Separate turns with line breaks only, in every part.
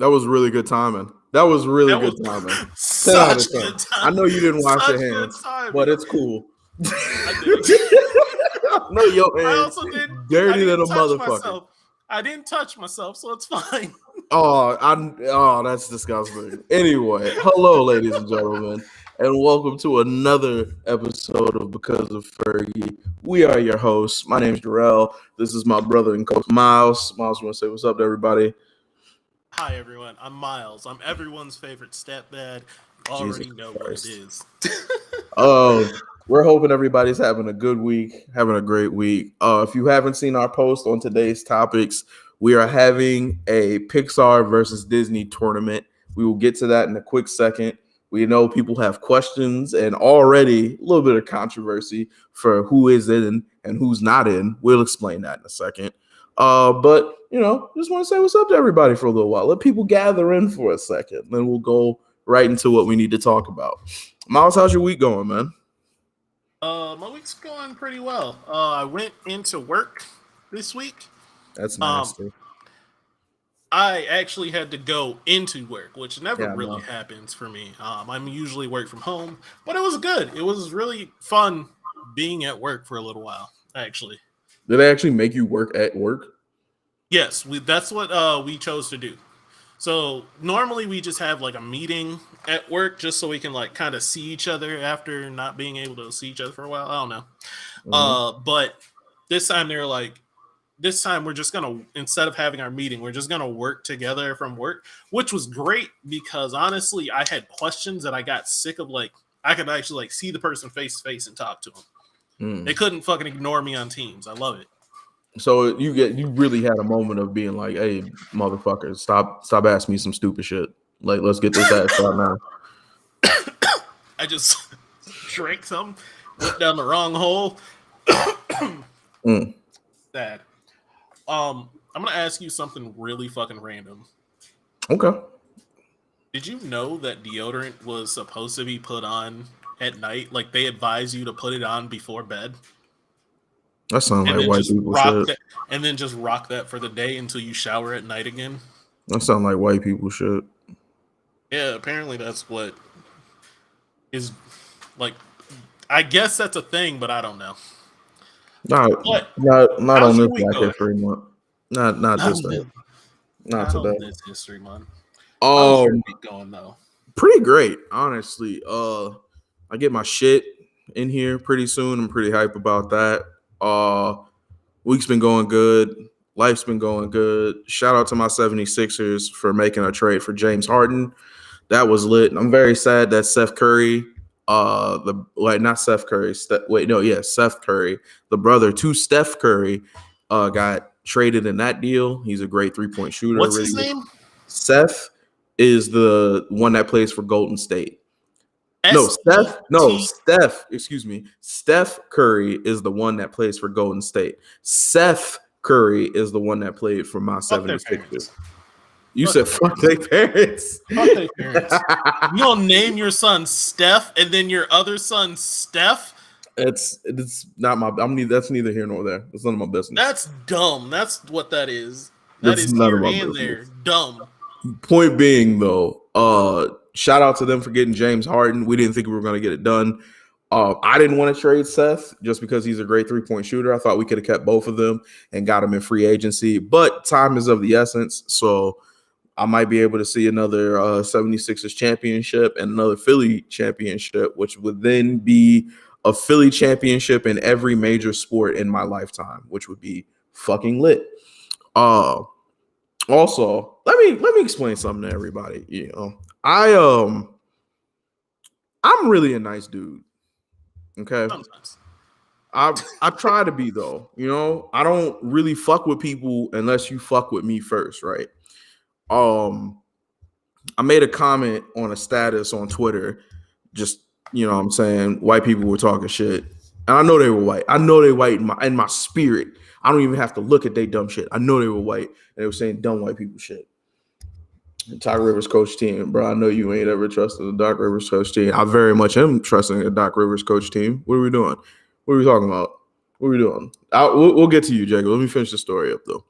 That was really good timing. That was really
That
good
was
timing. 10 out of
such
10.
good
I
time.
know you didn't wash your
Such good
hands,
timing.
but it's cool.
I didn't.
I know your
I
hands
also didn't. I
dirty than
didn't
a
touch
motherfucker.
myself. I didn't touch myself, so it's fine.
That's disgusting. Anyway, hello, ladies and gentlemen, and welcome to another episode of Because of Fergie. We are your hosts. My name's Jarrell. This is my brother and coach Miles. Miles, you want to say what's up to everybody?
Hi everyone. I'm Miles. I'm everyone's favorite stepdad. You already
Jesus
know
Christ.
what it is.
We're hoping everybody's having a good week, having a great week. If you haven't seen our post on today's topics, we are having a Pixar versus Disney tournament. We will get to that in a quick second. We know people have questions and already a little bit of controversy for who is in and who's not in. We'll explain that in a second. But just want to say what's up to everybody for a little while. Let people gather in for a second. Then we'll go right into what we need to talk about. Miles, how's your week going, man?
My week's going pretty well. I went into work this week.
That's
Um,
nasty.
I actually had to go into work, which never
Yeah,
really
no.
happens for me. I'm usually work from home, but it was good. It was really fun being at work for a little while, actually.
Did they actually make you work at work?
Yes, that's what we chose to do. So normally we just have like a meeting at work just so we can like kind of see each other after not being able to see each other for a while. I don't know. But this time they're like, this time we're just gonna, instead of having our meeting, we're just gonna work together from work, which was great because honestly I had questions that I got sick of. Like I could actually like see the person face to face and talk to them. They couldn't fucking ignore me on Teams. I love it.
So you really had a moment of being like, "Hey, motherfucker, stop asking me some stupid shit. Like, let's get this ass right now."
I just drank some, went down the wrong hole. Sad. I'm gonna ask you something really fucking random.
Okay.
Did you know that deodorant was supposed to be put on at night? Like they advise you to put it on before bed,
That sounds
and
like
then
white
just
people
rock
shit.
that, and then just rock that for the day until you shower at night again.
That sounds like white people shit.
Yeah, apparently that's what is like. I guess that's a thing, but I don't know.
Not
But
not
how's
on
your
this
week
Black
going?
History Month. Not this day. Not
Not
today.
on this history month. How's your
Um,
week going though?
Pretty great, honestly. I get my shit in here pretty soon. I'm pretty hype about that. Week's been going good. Life's been going good. Shout out to my 76ers for making a trade for James Harden. That was lit. I'm very sad that Seth Curry, not Seth Curry, Seth Curry, the brother to Steph Curry, got traded in that deal. He's a great 3-point shooter.
What's
Really
his
good.
name?
Seth is the one that plays for Golden State.
S-E-T-
Steph, excuse me. Steph Curry is the one that plays for Golden State. Seth Curry is the one that played for my
Fuck their
76ers.
parents.
You said fuck their parents.
Fuck their parents. You don't name your son Steph and then your other son Steph?
It's not my. That's neither here nor there. It's none of my business.
That's dumb. That's what that is. That
That's
is
none
here
of my
and
business.
there. Dumb.
Point being, though, shout out to them for getting James Harden. We didn't think we were going to get it done. I didn't want to trade Seth just because he's a great 3-point shooter. I thought we could have kept both of them and got him in free agency. But time is of the essence, so I might be able to see another 76ers championship and another Philly championship, which would then be a Philly championship in every major sport in my lifetime, which would be fucking lit. Also, let me explain something to everybody. I'm really a nice dude. Okay.
Sometimes.
I try to be though. I don't really fuck with people unless you fuck with me first, right? I made a comment on a status on Twitter, just what I'm saying, white people were talking shit. And I know they were white. I know they white in my spirit. I don't even have to look at they dumb shit. I know they were white and they were saying dumb white people shit. And Doc Rivers coach team, bro. I know you ain't ever trusted the Doc Rivers coach team. I very much am trusting the Doc Rivers coach team. What are we doing? What are we talking about? What are we doing? We'll get to you, Jacob. Let me finish the story up though.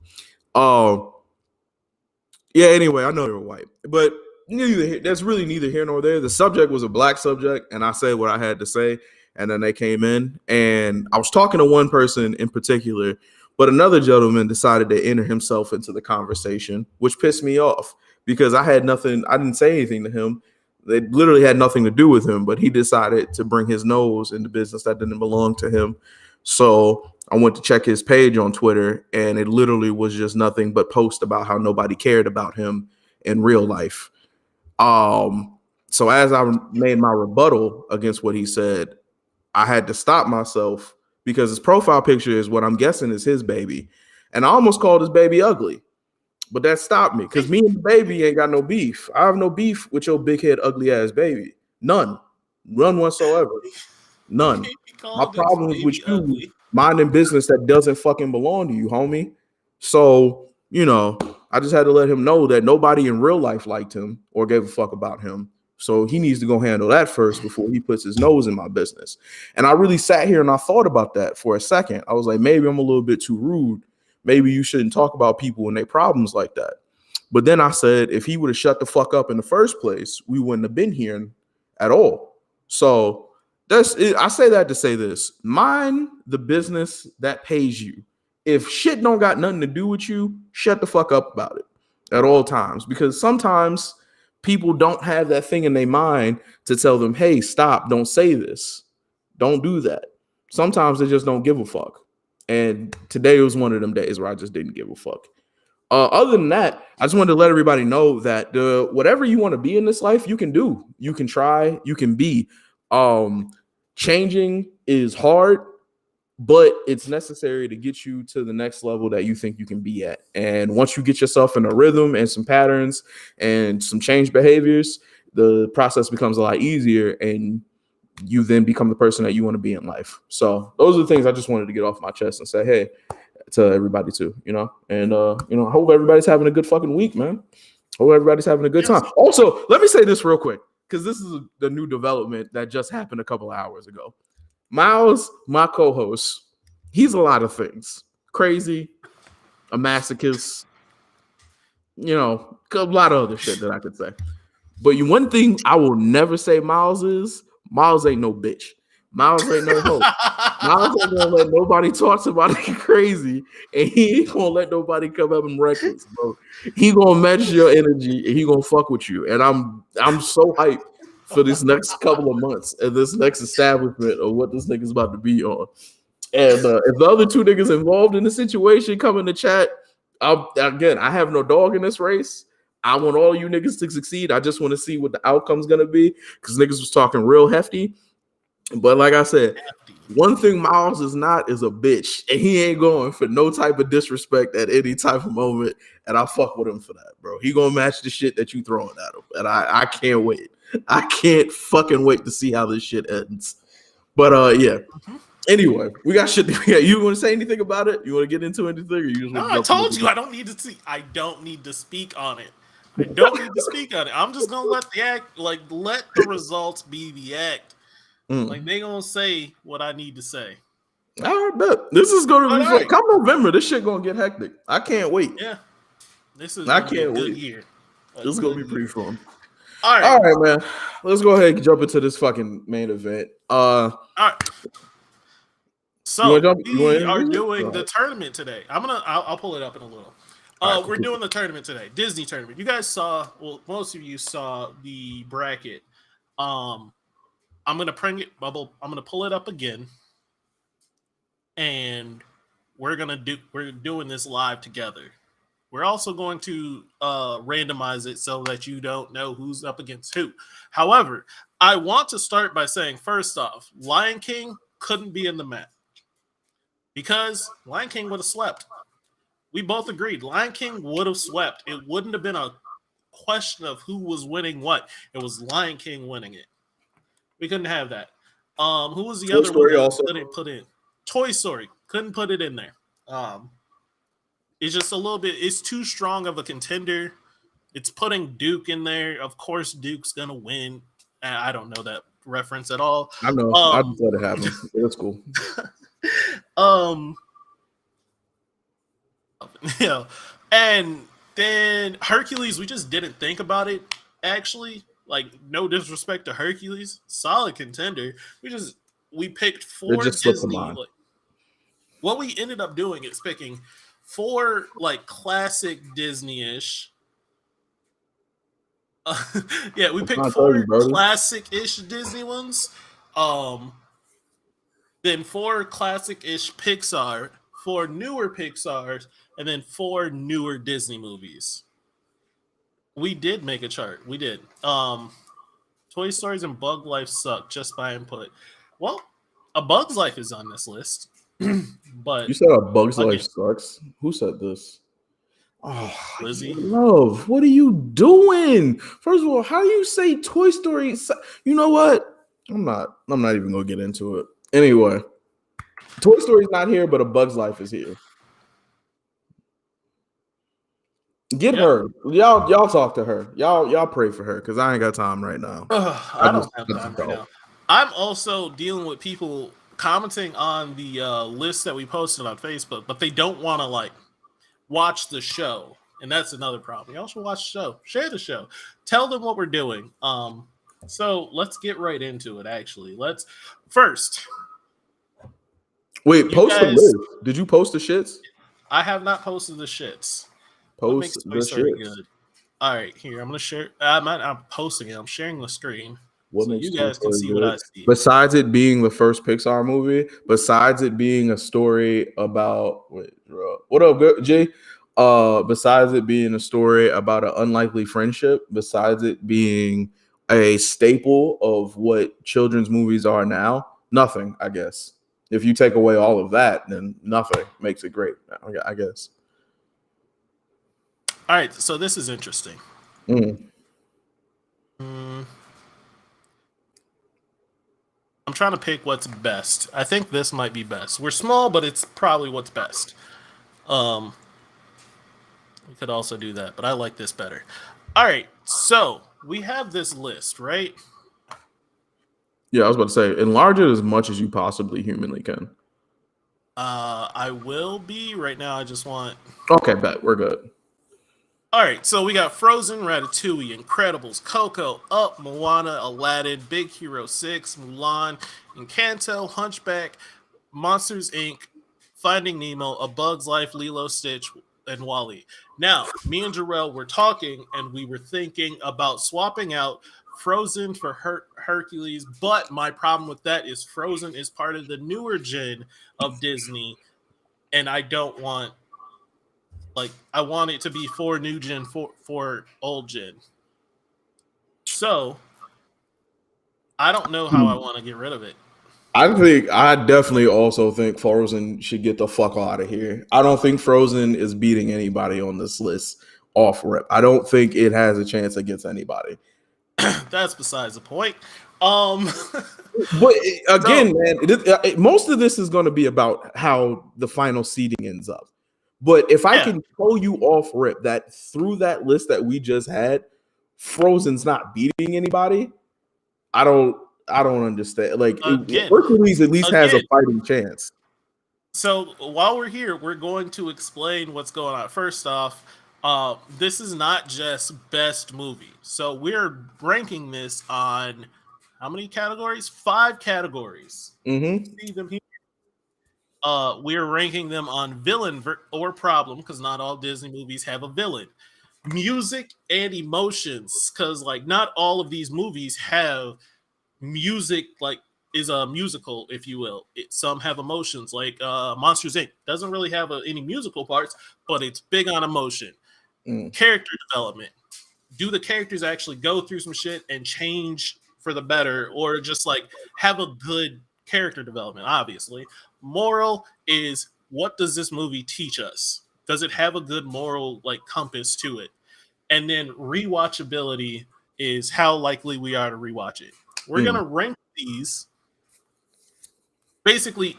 Yeah, anyway, I know they were white, but that's really neither here nor there. The subject was a black subject, and I said what I had to say, and then they came in, and I was talking to one person in particular, but another gentleman decided to enter himself into the conversation, which pissed me off because I didn't say anything to him. They literally had nothing to do with him, but he decided to bring his nose into business that didn't belong to him. So I went to check his page on Twitter, and it literally was just nothing but posts about how nobody cared about him in real life. So as I made my rebuttal against what he said, I had to stop myself because his profile picture is what I'm guessing is his baby. And I almost called his baby ugly, but that stopped me because me and the baby ain't got no beef. I have no beef with your big head, ugly ass baby. None whatsoever. None. My problem is with you minding business that doesn't fucking belong to you, homie. So, I just had to let him know that nobody in real life liked him or gave a fuck about him. So he needs to go handle that first before he puts his nose in my business. And I really sat here and I thought about that for a second. I was like, maybe I'm a little bit too rude. Maybe you shouldn't talk about people and their problems like that. But then I said, if he would have shut the fuck up in the first place, we wouldn't have been here at all. So that's it. I say that to say this: mind the business that pays you. If shit don't got nothing to do with you, shut the fuck up about it at all times. Because sometimes people don't have that thing in their mind to tell them, hey, stop, don't say this. Don't do that. Sometimes they just don't give a fuck. And today was one of them days where I just didn't give a fuck. Other than that, I just wanted to let everybody know that whatever you want to be in this life, you can do. You can try, you can be. Changing is hard, but it's necessary to get you to the next level that you think you can be at. And once you get yourself in a rhythm and some patterns and some change behaviors, the process becomes a lot easier and you then become the person that you want to be in life. So those are the things I just wanted to get off my chest and say, hey, to everybody too, and I hope everybody's having a good fucking week, man. Hope everybody's having a good time. Also, let me say this real quick, because this is the new development that just happened a couple of hours ago. Miles, my co-host, he's a lot of things. Crazy, a masochist, a lot of other shit that I could say. But one thing I will never say Miles ain't no bitch. Miles ain't no hoe. Miles ain't gonna let nobody talk about it crazy, and he ain't gonna let nobody come up and reckless, bro. He gonna match your energy, and he gonna fuck with you. And I'm so hyped for this next couple of months and this next establishment of what this nigga's about to be on. And if the other two niggas involved in the situation come in the chat, I have no dog in this race. I want all you niggas to succeed. I just want to see what the outcome's gonna be, because niggas was talking real hefty. But like I said, one thing Miles is not is a bitch, and he ain't going for no type of disrespect at any type of moment. And I fuck with him for that, bro. He gonna match the shit that you throwing at him, and I can't wait. I can't fucking wait to see how this shit ends. But yeah. Anyway, we got shit. You want to say anything about it? You want to get into anything? Or you just
I told you I don't need to see. I don't need to speak on it. I don't need to speak on it. I'm just gonna let the results be the act. Like, they gonna say what I need to say.
I bet this is gonna be fun. Come November, this shit gonna get hectic. I can't wait.
Yeah, this is. I can't wait. Good year.
This is gonna be pretty fun.
All right,
man. Let's go ahead and jump into this fucking main event.
All right. So we are doing the tournament today. I'll pull it up in a little. We're doing the tournament today, Disney tournament. You guys saw, most of you saw the bracket. I'm gonna bring it, Bubble. I'm gonna pull it up again, and we're doing this live together. We're also going to randomize it so that you don't know who's up against who. However, I want to start by saying, first off, Lion King couldn't be in the match because Lion King would have swept. We both agreed Lion King would have swept. It wouldn't have been a question of who was winning what. It was Lion King winning it. We couldn't have that. Who was the other one that couldn't put in? Toy Story. Couldn't put it in there. It's just a little bit, it's too strong of a contender. It's putting Duke in there. Of course, Duke's going to win. I don't know that reference at all.
I know. I just let it happen. It's cool.
And then Hercules, we just didn't think about it. Actually, like no disrespect to Hercules, solid contender. We picked
It
four
just slipped the
Disney.
mind.
Like, what we ended up doing is picking four like classic Disney-ish. Yeah, we
I'm
picked
trying to tell you,
four
brother.
classic-ish Disney ones. Um, then four classic-ish Pixar, four newer Pixars, and then four newer Disney movies. We did make a chart. We did. Toy Stories and Bug Life suck just by input. Well, A Bug's Life is on this list, but
You said A Bug's Life
again,
sucks. Who said this? Oh,
Lizzie.
love. What are you doing? First of all, how do you say Toy Story? You know what? I'm not even gonna get into it. Anyway, Toy Story's not here, but A Bug's Life is here. Get
Yep.
her. Y'all talk to her. Y'all pray for her because I ain't got time right now.
I don't have time right now. I'm also dealing with people commenting on the list that we posted on Facebook, but they don't want to like watch the show, and that's another problem. Y'all should watch the show, share the show, tell them what we're doing. So let's get right into it. Actually, let's first.
Wait, post the
guys,
list. Did you post the shits?
I have not posted the shits. What makes
Post
Toy
the
Story
shits.
good? All right, here I'm gonna share. I'm posting it. I'm sharing the screen.
What
So
makes
you
Toy
guys can
Story
see what
good?
I see.
Besides it being the first Pixar movie, besides it being a story about what up, Jay? Besides it being a story about an unlikely friendship, besides it being a staple of what children's movies are now, nothing, I guess. If you take away all of that, then nothing makes it great, I guess.
All right, so this is interesting. I'm trying to pick what's best. I think this might be best. We're small, but it's probably what's best. We could also do that, but I like this better. All right, so we have this list, right?
Yeah, I was about to say, enlarge it as much as you possibly humanly can.
I will be right now. I just want.
Okay, bet we're good.
All right, so we got Frozen, Ratatouille, Incredibles, Coco, Up, Moana, Aladdin, Big Hero 6, Mulan, Encanto, Hunchback, Monsters Inc., Finding Nemo, A Bug's Life, Lilo, Stitch, and Wall-E. Now, me and Jarrell were talking, and we were thinking about swapping out Frozen for Hercules, but my problem with that is Frozen is part of the newer gen of Disney, and I don't want I want it to be for new gen, for old gen. So I don't know how I want to get rid of it.
I definitely also think Frozen should get the fuck out of here. I don't think Frozen is beating anybody on this list off rip. I don't think it has a chance against anybody.
That's besides the point.
But again, man, most of this is going to be about how the final seeding ends up. But if I can tell you off rip that through that list that we just had, Frozen's not beating anybody, I don't understand. Like Hercules at least has a fighting chance.
So while we're here, we're going to explain what's going on. First off, this is not just best movie. So we're ranking this on how many categories? 5 categories. See them here. We're ranking them on villain or problem because not all Disney movies have a villain. Music and emotions because like not all of these movies have music is a musical, if you will. Some have emotions like Monsters Inc. doesn't really have any musical parts, but it's big on emotion. Character development. Do the characters actually go through some shit and change for the better or just like have a good character development? Obviously. Moral is what does this movie teach us? Does it have a good moral compass to it? And then rewatchability is how likely we are to rewatch it. We're gonna rank these. Basically,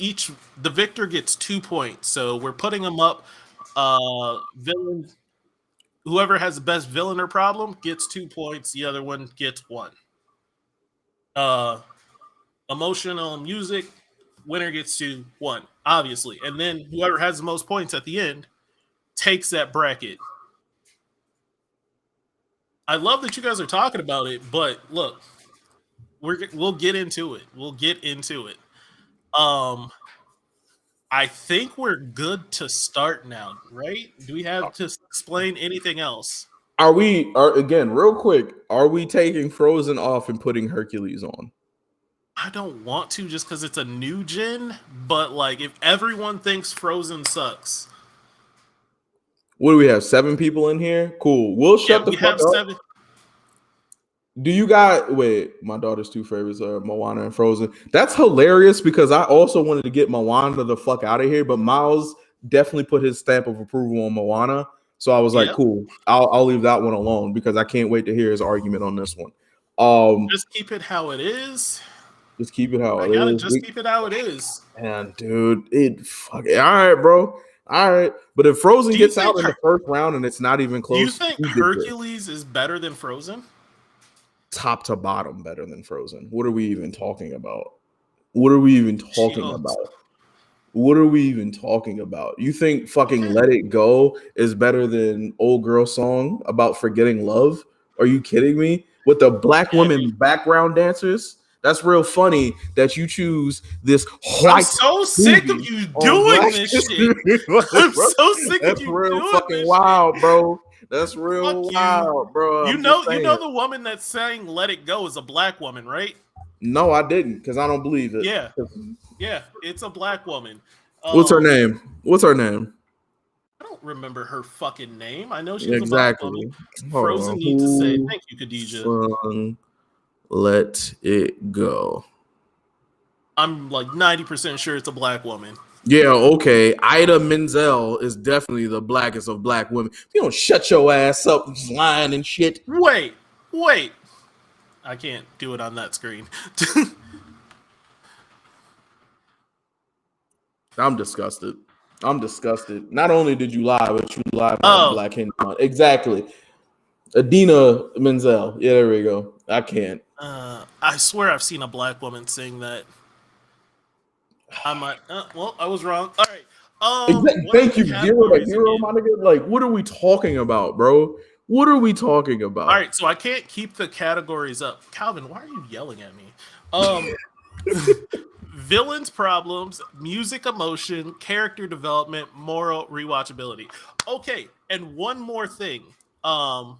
the victor gets 2 points. So we're putting them up. Villain, whoever has the best villain or problem gets 2 points. The other one gets 1. Emotional music, winner gets 1, obviously. And then whoever has the most points at the end takes that bracket. I love that you guys are talking about it, but look, we'll get into it. We'll get into it. Um, I think we're good to start now, right? Do we have to explain anything else?
Are again, real quick, are we taking Frozen off and putting Hercules on?
I don't want to just because it's a new gen, but like if everyone thinks Frozen sucks,
What do we have? 7 people in here? Cool. We'll
yeah,
shut the
we
fuck
have
up.
7.
Do you got wait? My daughter's 2 favorites are Moana and Frozen. That's hilarious because I also wanted to get Moana the fuck out of here, but Miles definitely put his stamp of approval on Moana. So I was like,
Yep.
cool. I'll leave that one alone because I can't wait to hear his argument on this one.
Just keep it how it is.
Just keep it how
I
it
gotta
is.
just keep it how it is.
And dude, it fuck it. All right, bro. All right. But if Frozen
Do you
gets out
think
in the first round and it's not even
do you
close,
think
who did this?
Hercules is better than Frozen?
Top to bottom better than Frozen. What are we even talking about? What are we even talking
Shields.
about? What are we even talking about? You think fucking
Okay.
Let It Go is better than Old Girl Song about forgetting love? Are you kidding me? With the black women
Heavy.
background dancers? That's real funny that you choose this
I'm
white
so sick of
movie
you
on
doing
Black
this shit.
History
I'm
Month, bro.
so sick of
That's
you
real
doing
fucking
this shit.
wild, bro. That's real
Fuck you.
wild, bro.
You
I'm just
know,
saying.
the woman that's saying "Let It Go" is a black woman, right?
No, I didn't, because I don't believe it.
Yeah, yeah, it's a black woman.
What's her name? What's her name?
I don't remember her fucking name. I know she was a black woman.
Exactly. Hold
Frozen
on.
need to say
Who
thank you, Khadijah.
sung Let It Go?
I'm like 90% sure it's a black woman.
Yeah, okay. Ida Menzel is definitely the blackest of black women. If you don't shut your ass up and just lying and shit.
Wait. I can't do it on that screen.
I'm disgusted. I'm disgusted. Not only did you lie, but you lied about
Oh,
Black History Month. Exactly. Adina Menzel. Yeah, there we go. I can't.
I swear I've seen a black woman sing that. I might. Well, I was wrong. All right. What are
Thank
the
you, Zero to
categories
Hero,
again?
my nigga. Like, what are we talking about, bro? What are we talking
All
about?
right, so I can't keep the categories up. Calvin, why are you yelling at me? Villains problems, music emotion, character development, moral rewatchability. Okay, and one more thing. Um,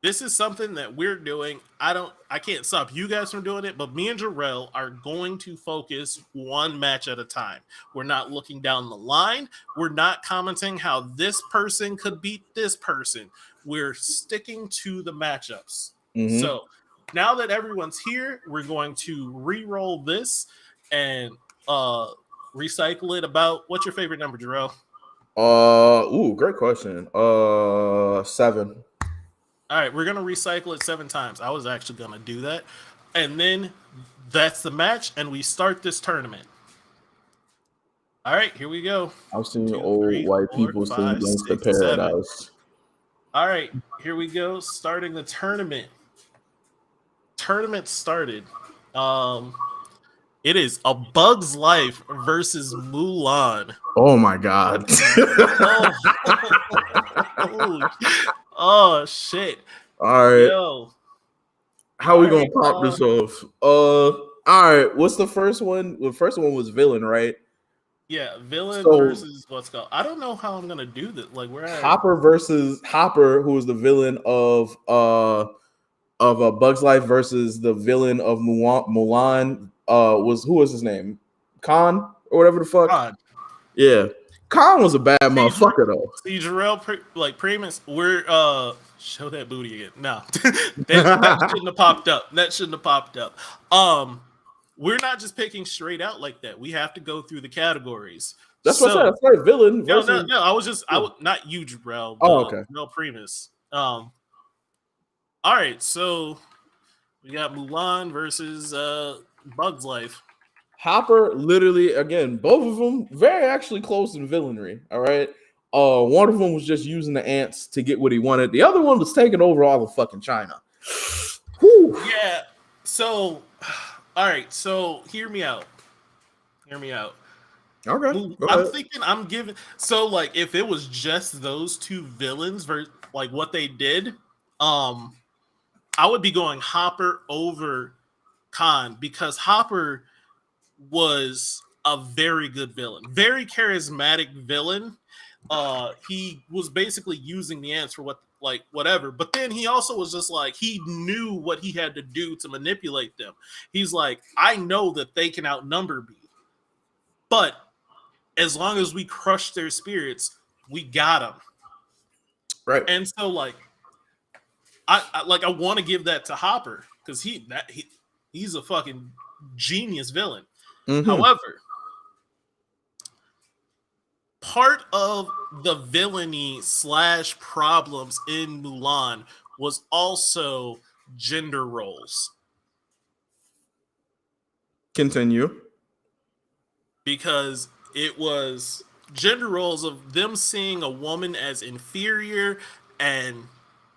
this is something that we're doing. I can't stop you guys from doing it, but me and Jarrell are going to focus one match at a time. We're not looking down the line. We're not commenting how this person could beat this person. We're sticking to the matchups.
Mm-hmm.
So now that everyone's here, we're going to re-roll this and recycle it. About what's your favorite number, Jarrell?
Great question. 7.
All right, we're gonna recycle it 7 times. I was actually gonna do that, and then that's the match, and we start this tournament. All right, here we go.
I've seen
2,
old
3,
white
4,
people sing
5,
Gangsta
6, 7.
Paradise.
All right, here we go. Starting the tournament. Tournament started. It is A Bug's Life versus Mulan.
Oh my god.
Oh, oh shit.
All right.
Yo.
How we gonna pop this off? All right. What's the first one? The first one was villain, right?
Yeah, villain
So
versus what's called. I don't know how I'm gonna do this. Like we're at
Hopper versus Hopper, who was the villain of a Bug's Life versus the villain of Mulan. Was who was his name? Khan or whatever the fuck.
God.
Yeah, Khan was a bad motherfucker though.
See Jarrell, Primus, we're show that booty again. No, that shouldn't have popped up. That shouldn't have popped up. We're not just picking straight out like that. We have to go through the categories.
That's what I said. I said villain versus.
No. I was not you, Jarrell.
Okay.
Jarrell Primus. All right, so we got Mulan versus Bug's Life.
Hopper, literally, again, both of them very actually close in villainry. All right. One of them was just using the ants to get what he wanted. The other one was taking over all of fucking China. Whew.
Yeah. So, all right. So, hear me out.
Okay.
I'm thinking I'm giving. So, like, if it was just those two villains, like what they did, I would be going Hopper over Khan because Hopper was a very good villain, very charismatic villain. He was basically using the ants for whatever, but then he also was just like he knew what he had to do to manipulate them. He's like, I know that they can outnumber me, but as long as we crush their spirits, we got them.
Right.
And so I want to give that to Hopper because he's a fucking genius villain.
Mm-hmm.
However, part of the villainy / problems in Mulan was also gender roles.
Continue.
Because it was gender roles of them seeing a woman as inferior and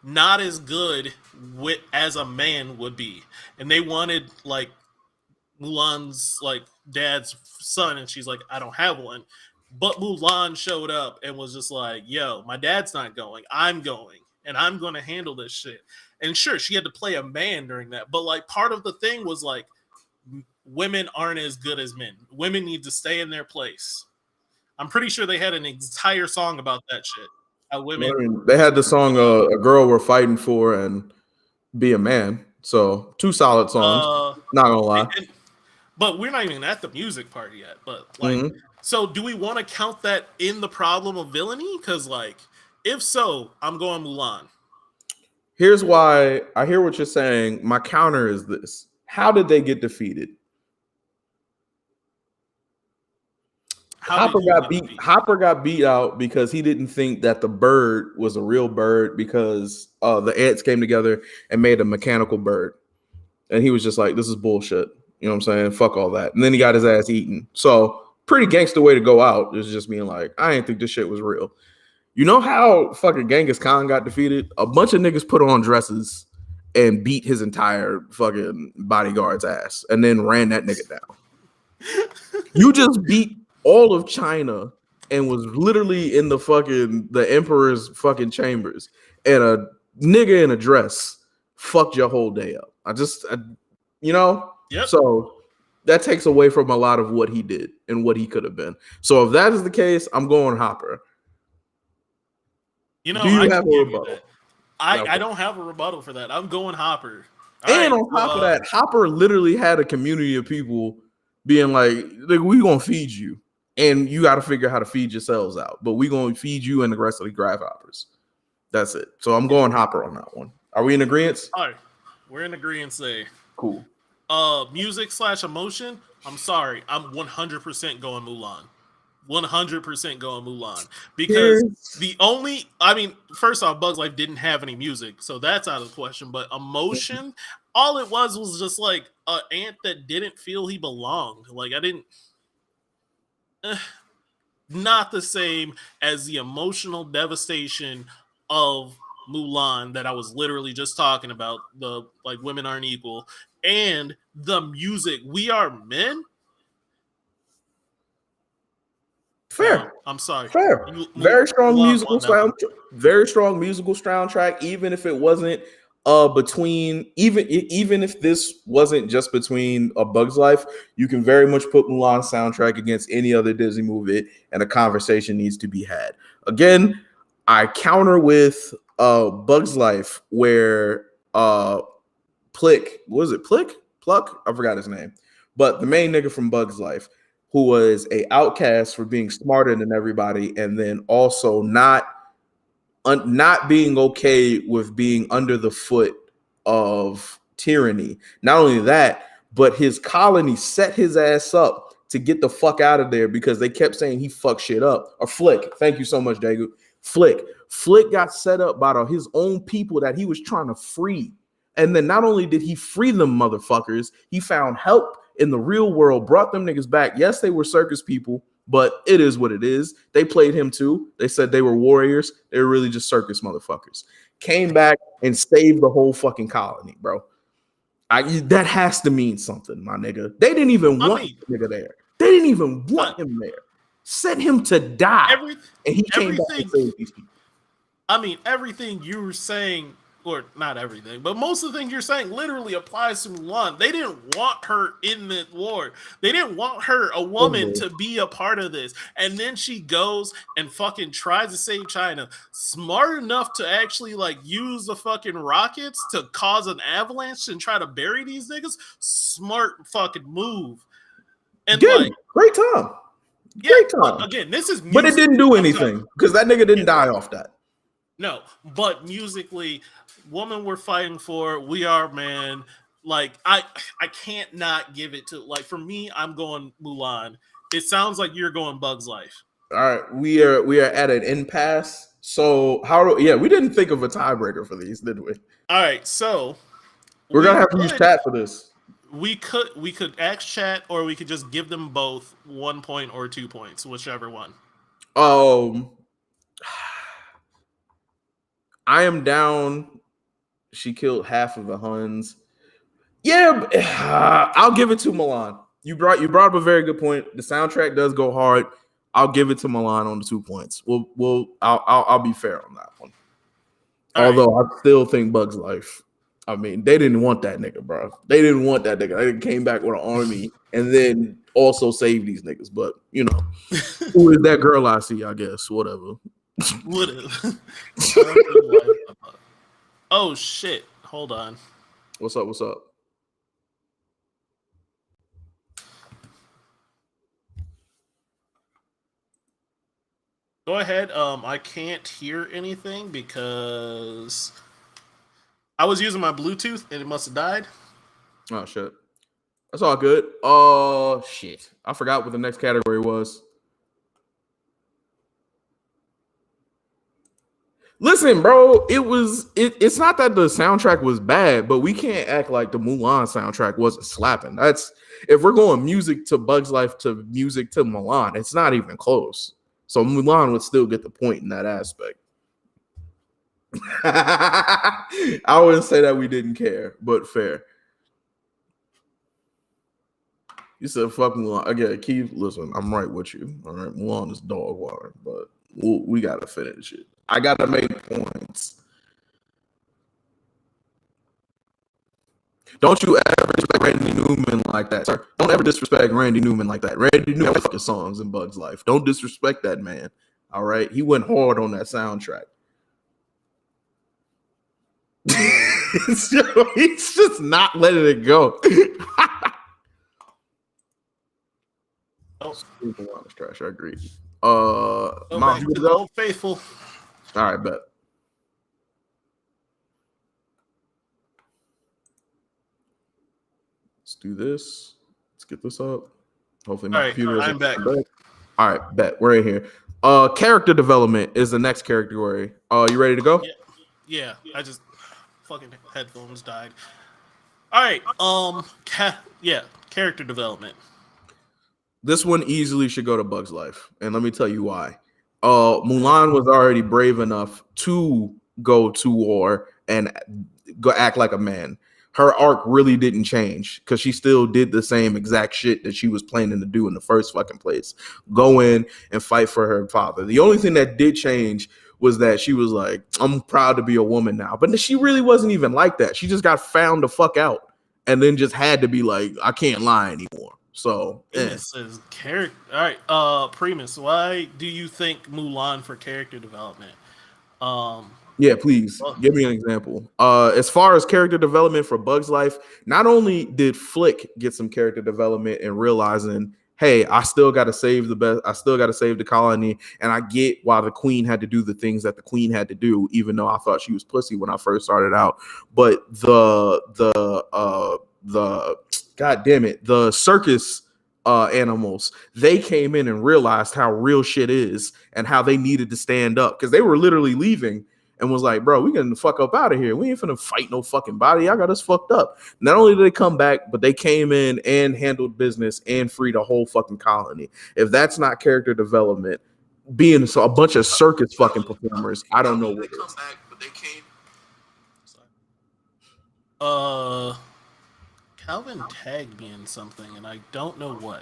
not as good as a man would be. And they wanted like Mulan's like dad's son, and she's like, I don't have one. But Mulan showed up and was just like, yo, my dad's not going. I'm going. And I'm going to handle this shit. And sure, she had to play a man during that. But like part of the thing was like, women aren't as good as men. Women need to stay in their place. I'm pretty sure they had an entire song about that shit. Women.
I mean, they had the song "A Girl We're Fighting For" and "Be a Man." So 2 solid songs. Not gonna lie.
But we're not even at the music part yet. But like, so do we want to count that in the problem of villainy? Because like, if so, I'm going Mulan.
Here's why I hear what you're saying. My counter is this: how did they get defeated? Hopper got beat out because he didn't think that the bird was a real bird because the ants came together and made a mechanical bird. And he was just like, this is bullshit. You know what I'm saying? Fuck all that. And then he got his ass eaten. So pretty gangster way to go out is just being like, I ain't think this shit was real. You know how fucking Genghis Khan got defeated? A bunch of niggas put on dresses and beat his entire fucking bodyguard's ass and then ran that nigga down. You just beat all of China and was literally in the emperor's fucking chambers, and a nigga in a dress fucked your whole day up.
Yep.
So that takes away from a lot of what he did and what he could have been. So if that is the case, I'm going Hopper.
You know,
do you have a rebuttal?
I don't have a rebuttal for that. I'm going Hopper.
And on top of that, Hopper literally had a community of people being like, we gonna feed you. And you got to figure out how to feed yourselves out. But we're going to feed you and the rest of the grasshoppers. That's it. So I'm going Hopper on that one. Are we in agreement?
All right. We're in agreement there.
Cool.
Music / emotion. I'm sorry. I'm 100% going Mulan. 100% going Mulan. Because first off, Bug's Life didn't have any music. So that's out of the question. But emotion, all it was just like an ant that didn't feel he belonged. Like I didn't... not the same as the emotional devastation of Mulan that I was literally just talking about. The like women aren't equal, and the music. We Are Men.
Fair.
I'm sorry.
Fair. Very strong musical sound. Very strong musical soundtrack. Even if it wasn't between even if this wasn't just between A Bug's Life, you can very much put Mulan's soundtrack against any other Disney movie, and a conversation needs to be had. Again, I counter with Bug's Life, where Pluck? I forgot his name, but the main nigga from Bug's Life, who was a outcast for being smarter than everybody, and then also not being okay with being under the foot of tyranny. Not only that, but his colony set his ass up to get the fuck out of there because they kept saying he fucked shit up. Or Flick. Thank you so much, Dagu. Flick got set up by his own people that he was trying to free. And then not only did he free them motherfuckers, he found help in the real world, brought them niggas back. Yes, they were circus people, but it is what it is. They played him too. They said they were warriors. They were really just circus motherfuckers. Came back and saved the whole fucking colony, bro. That has to mean something, my nigga. They didn't even want the nigga there. They didn't even want him there. Sent him to die. And he came back and saved these people.
I mean, everything you were saying, or not everything, but most of the things you're saying literally applies to Mulan. They didn't want her in the war. They didn't want her, a woman, to be a part of this. And then she goes and fucking tries to save China. Smart enough to actually like use the fucking rockets to cause an avalanche and try to bury these niggas. Smart fucking move. And
Good.
like,
great time.
Yeah,
Great time.
but again, this is music.
But it didn't do anything because that nigga didn't die off that.
No, but musically, woman we're fighting for, we are man. Like I can't not give it to, like, for me, I'm going Mulan. It sounds like you're going Bug's Life.
All right, we are at an impasse. So we didn't think of a tiebreaker for these, did we?
All right, so
we're gonna have to use chat for this.
We could ask chat, or we could just give them both 1 point or 2 points, whichever one.
I am down. She killed half of the Huns. Yeah, I'll give it to Milan. You brought up a very good point. The soundtrack does go hard. I'll give it to Milan on the 2 points. I'll be fair on that one. Although I still think Bug's Life. I mean, they didn't want that nigga, bro. They didn't want that nigga. They came back with an army and then also saved these niggas. But you know, who is that girl I see? I guess whatever.
Whatever. Oh shit! Hold on.
What's up? What's up?
Go ahead. I can't hear anything because I was using my Bluetooth and it must have died.
Oh shit. That's all good. Oh shit. I forgot what the next category was. Listen, bro, it's not that the soundtrack was bad, but we can't act like the Mulan soundtrack wasn't slapping. That's if we're going music to Bug's Life to music to Mulan, it's not even close. So Mulan would still get the point in that aspect. I wouldn't say that we didn't care, but fair. You said fuck Mulan. Again, Keith, listen, I'm right with you. All right, Mulan is dog water, but we gotta finish it. I gotta make points. Don't you ever disrespect Randy Newman like that, sir. Don't ever disrespect Randy Newman like that. Randy Newman fucking songs in Bug's Life. Don't disrespect that man. All right, he went hard on that soundtrack. He's just not letting it go. Mulan is trash. I agree. Mom, you go?
Old Faithful.
All right, bet. Let's do this. Let's get this up. Hopefully my computer is
back.
All right, bet. We're in here. Character development is the next category. You ready to go?
Yeah. I just fucking headphones died. All right. Character development.
This one easily should go to Bug's Life, and let me tell you why. Mulan was already brave enough to go to war and go act like a man. Her arc really didn't change because she still did the same exact shit that she was planning to do in the first fucking place. Go in and fight for her father. The only thing that did change was that she was like, I'm proud to be a woman now. But she really wasn't even like that. She just got found the fuck out and then just had to be like, I can't lie anymore. So
this is character. All right, Primus, why do you think Mulan for character development?
Yeah, please give me an example. As far as character development for Bug's Life, not only did Flick get some character development and realizing, hey, I still got to save the best. I still got to save the colony, and I get why the queen had to do the things that the queen had to do, even though I thought she was pussy when I first started out. But the God damn it, the circus animals, they came in and realized how real shit is and how they needed to stand up because they were literally leaving and was like, bro, we getting the fuck up out of here. We ain't finna fight no fucking body. Y'all got us fucked up. Not only did they come back, but they came in and handled business and freed a whole fucking colony. If that's not character development, being a bunch of circus fucking performers, I don't know what it is.
Back, but they came. Calvin tagged me in something, and I don't know what.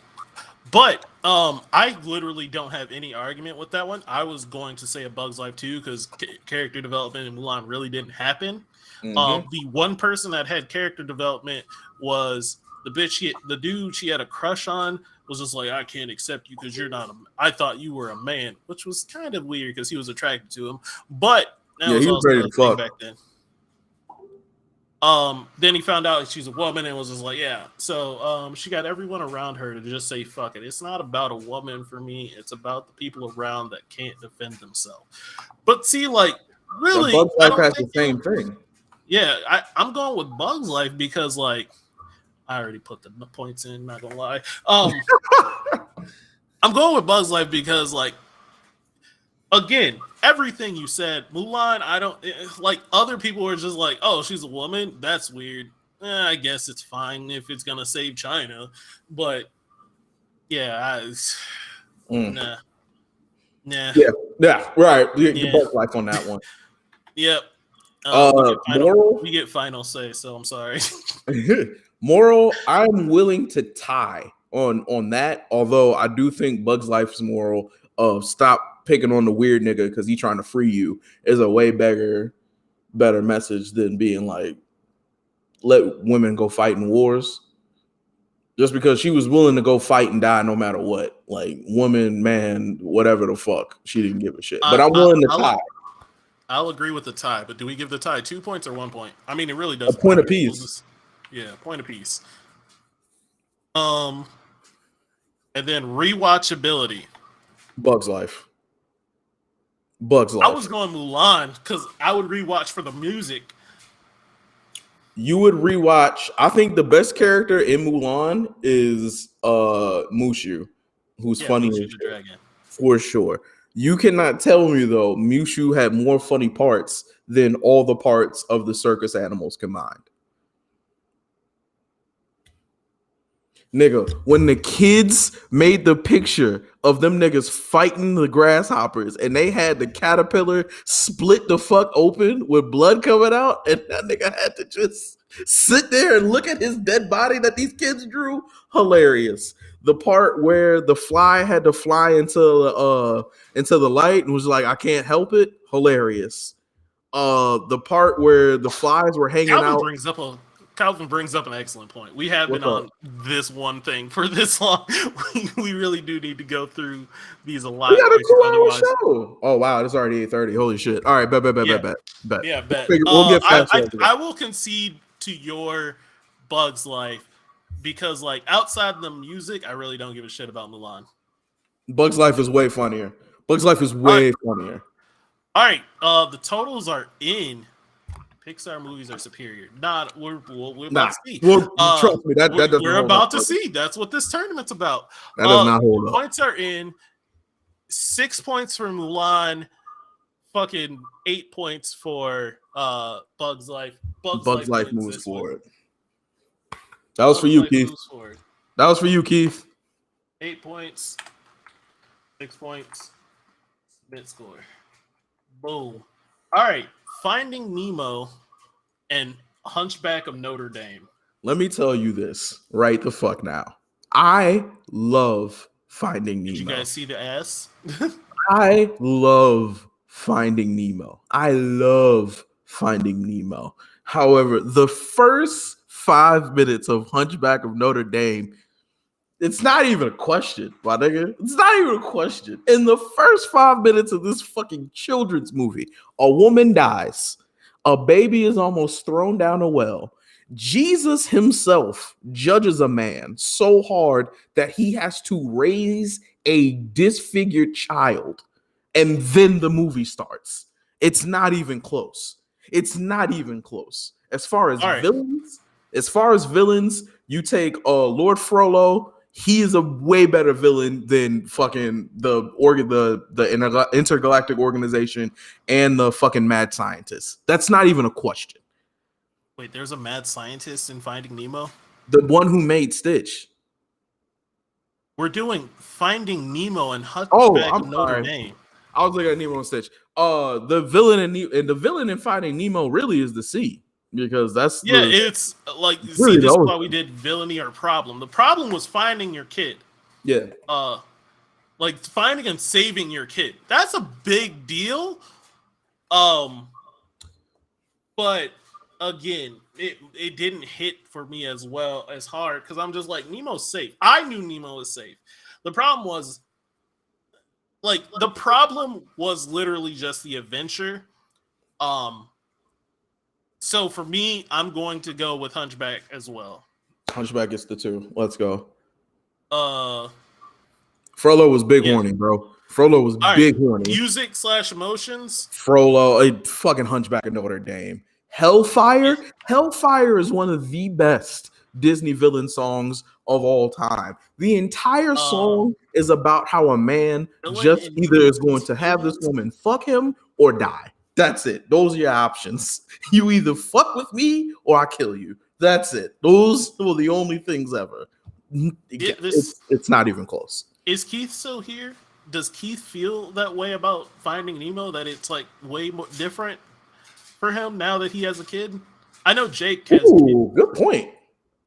But I literally don't have any argument with that one. I was going to say A Bug's Life too because character development in Mulan really didn't happen.
Mm-hmm.
The one person that had character development was the dude she had a crush on was just like, I can't accept you because you're not I thought you were a man, which was kind of weird because he was attracted to him. But that
Yeah,
was
he was
also
ready
a
to
thing
fuck.
back then. Then he found out she's a woman and was just like, yeah. So she got everyone around her to just say, fuck it. It's not about a woman for me. It's about the people around that can't defend themselves. But see, like,
But
really,
Bug's
I
Life
don't
has the
think
same thing.
yeah, I'm going with Bug's Life because, like, I already put the points in, not gonna lie. I'm going with Bug's Life because, like, again, everything you said, Mulan, I don't like. Other people were just like, "Oh, she's a woman. That's weird. I guess it's fine if it's gonna save China." But yeah, nah, nah,
Yeah, right. The
yeah,
Bug's Life on that one.
yep.
Moral,
We get final say. So I'm sorry.
moral. I'm willing to tie on that. Although I do think Bug's Life's moral of stop picking on the weird nigga because he's trying to free you is a way better message than being like let women go fight in wars. Just because she was willing to go fight and die no matter what, like woman, man, whatever the fuck, she didn't give a shit. But
I,
I'm
I,
willing to
I'll
tie
I'll agree with the tie, but do we give the tie 2 points or 1 point? I mean, it really
a
doesn't
point
matter.
apiece.
Yeah, point apiece. Um, and then rewatchability.
Bug's Life. Bug's
I
Life.
was going Mulan because I would rewatch for the music.
You would rewatch. I think the best character in Mulan is Mushu, who's
Yeah,
funny
Mushu
as
the
shit,
Dragon.
for sure. You cannot tell me though Mushu had more funny parts than all the parts of the circus animals combined. Nigga, when the kids made the picture of them niggas fighting the grasshoppers and they had the caterpillar split the fuck open with blood coming out, and that nigga had to just sit there and look at his dead body that these kids drew, hilarious. The part where the fly had to fly into the light and was like, I can't help it, hilarious. The part where the flies were hanging
Calvin
out.
brings up a Calvin brings up an excellent point. We have been
What's up?
on this one thing for this long. We really do need to go through these a lot
We got a
quicker.
2 hour
Otherwise,
show. Oh wow, it's already 8:30. Holy shit. All right,
yeah,
bet.
yeah, bet.
We'll get faster.
I will concede to your Bugs Life because, like, outside the music, I really don't give a shit about Mulan.
Bugs Life is way funnier. Bugs Life is way funnier.
All right, the totals are in. Pixar movies are superior. Not we're about to see.
Well, trust me, that doesn't
we're
hold
about
up.
to see. That's what this tournament's about.
That does not hold up.
Points are in. 6 points for Mulan. Fucking 8 points for Bugs Life.
Bugs Life moves forward. That was for you, Keith. That was for you, Keith.
8 points. 6 points. Submit score. Boom. All right. Finding Nemo and Hunchback of Notre Dame.
Let me tell you this right the fuck now. I love Finding Nemo.
Did you guys see the ass?
I love Finding Nemo. I love Finding Nemo. However, the first 5 minutes of Hunchback of Notre Dame, it's not even a question, my nigga. It's not even a question. In the first 5 minutes of this fucking children's movie, a woman dies. A baby is almost thrown down a well. Jesus himself judges a man so hard that he has to raise a disfigured child. And then the movie starts. It's not even close. It's not even close. As far as villains, you take Lord Frollo. He is a way better villain than fucking the intergalactic organization and the fucking mad scientist. That's not even a question.
Wait, there's a mad scientist in Finding Nemo?
The one who made Stitch.
We're doing Finding Nemo and Hunchback of Notre Dame.
I was looking at Nemo and Stitch. The villain in Finding Nemo really is the sea. Because that's
it's like
really
this is why we did villainy or problem. The problem was finding your kid.
Yeah.
Like finding and saving your kid. That's a big deal. But again, it didn't hit for me as well as hard because I'm just like, Nemo's safe. I knew Nemo was safe. The problem was literally just the adventure. So for me, I'm going to go with Hunchback as well.
Hunchback gets the 2. Let's go.
Frollo
was big horny, bro. Frollo was big horny.
Music / emotions.
Frollo, a fucking Hunchback of Notre Dame. Hellfire. Hellfire is one of the best Disney villain songs of all time. The entire song is about how a man just either is going to have this woman fuck him or die. That's it. Those are your options. You either fuck with me or I kill you. That's it. Those were the only things ever. It's not even close.
Is Keith still here? Does Keith feel that way about Finding Nemo, that it's like way more different for him now that he has a kid? I know Jake has a kid.
Good point.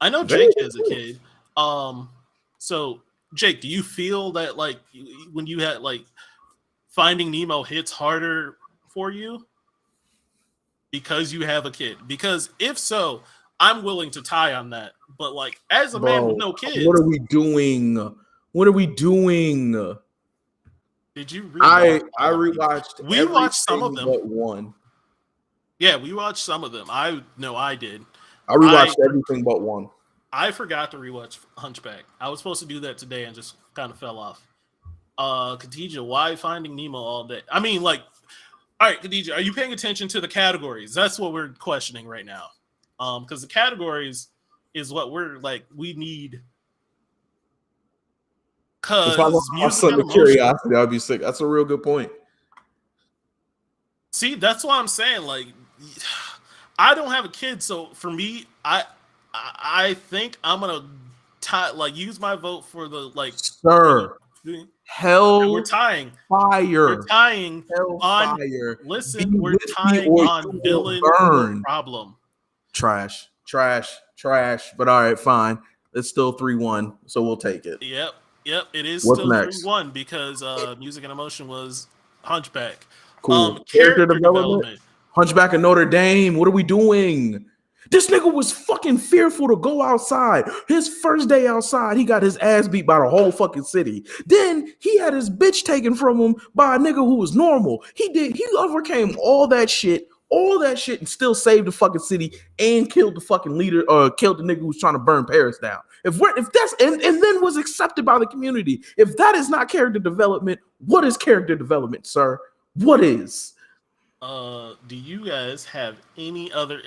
I know Jake has a kid. So Jake, do you feel that like when you had like Finding Nemo hits harder for you because you have a kid? Because if so, I'm willing to tie on that. But like as a man with no kids,
what are we doing? What are we doing?
Did you rewatch?
I rewatched.
We watched some of them.
But one.
Yeah, we watched some of them. I did.
I rewatched everything but one.
I forgot to rewatch Hunchback. I was supposed to do that today and just kind of fell off. Khadija, why Finding Nemo all day? I mean, like, all right, Khadija, are you paying attention to the categories? That's what we're questioning right now. Because the categories is what we're like, we need. Because
curiosity, I'd be sick. That's a real good point.
See, that's why I'm saying, like, I don't have a kid, so for me, I think I'm gonna use my vote for the
Sir. Hell,
we're tying
fire.
We're tying on
fire.
Listen, we're tying on villain problem.
Trash. But all right, fine. It's still 3-1, so we'll take it.
Yep, it is still 3-1 because Music and Emotion was Hunchback.
Cool. Character development. Hunchback of Notre Dame. What are we doing? This nigga was fucking fearful to go outside. His first day outside, he got his ass beat by the whole fucking city. Then he had his bitch taken from him by a nigga who was normal. He overcame all that shit, and still saved the fucking city and killed the fucking leader, killed the nigga who was trying to burn Paris down. If that's and then was accepted by the community. If that is not character development, what is character development, sir? What is?
Do you guys have any other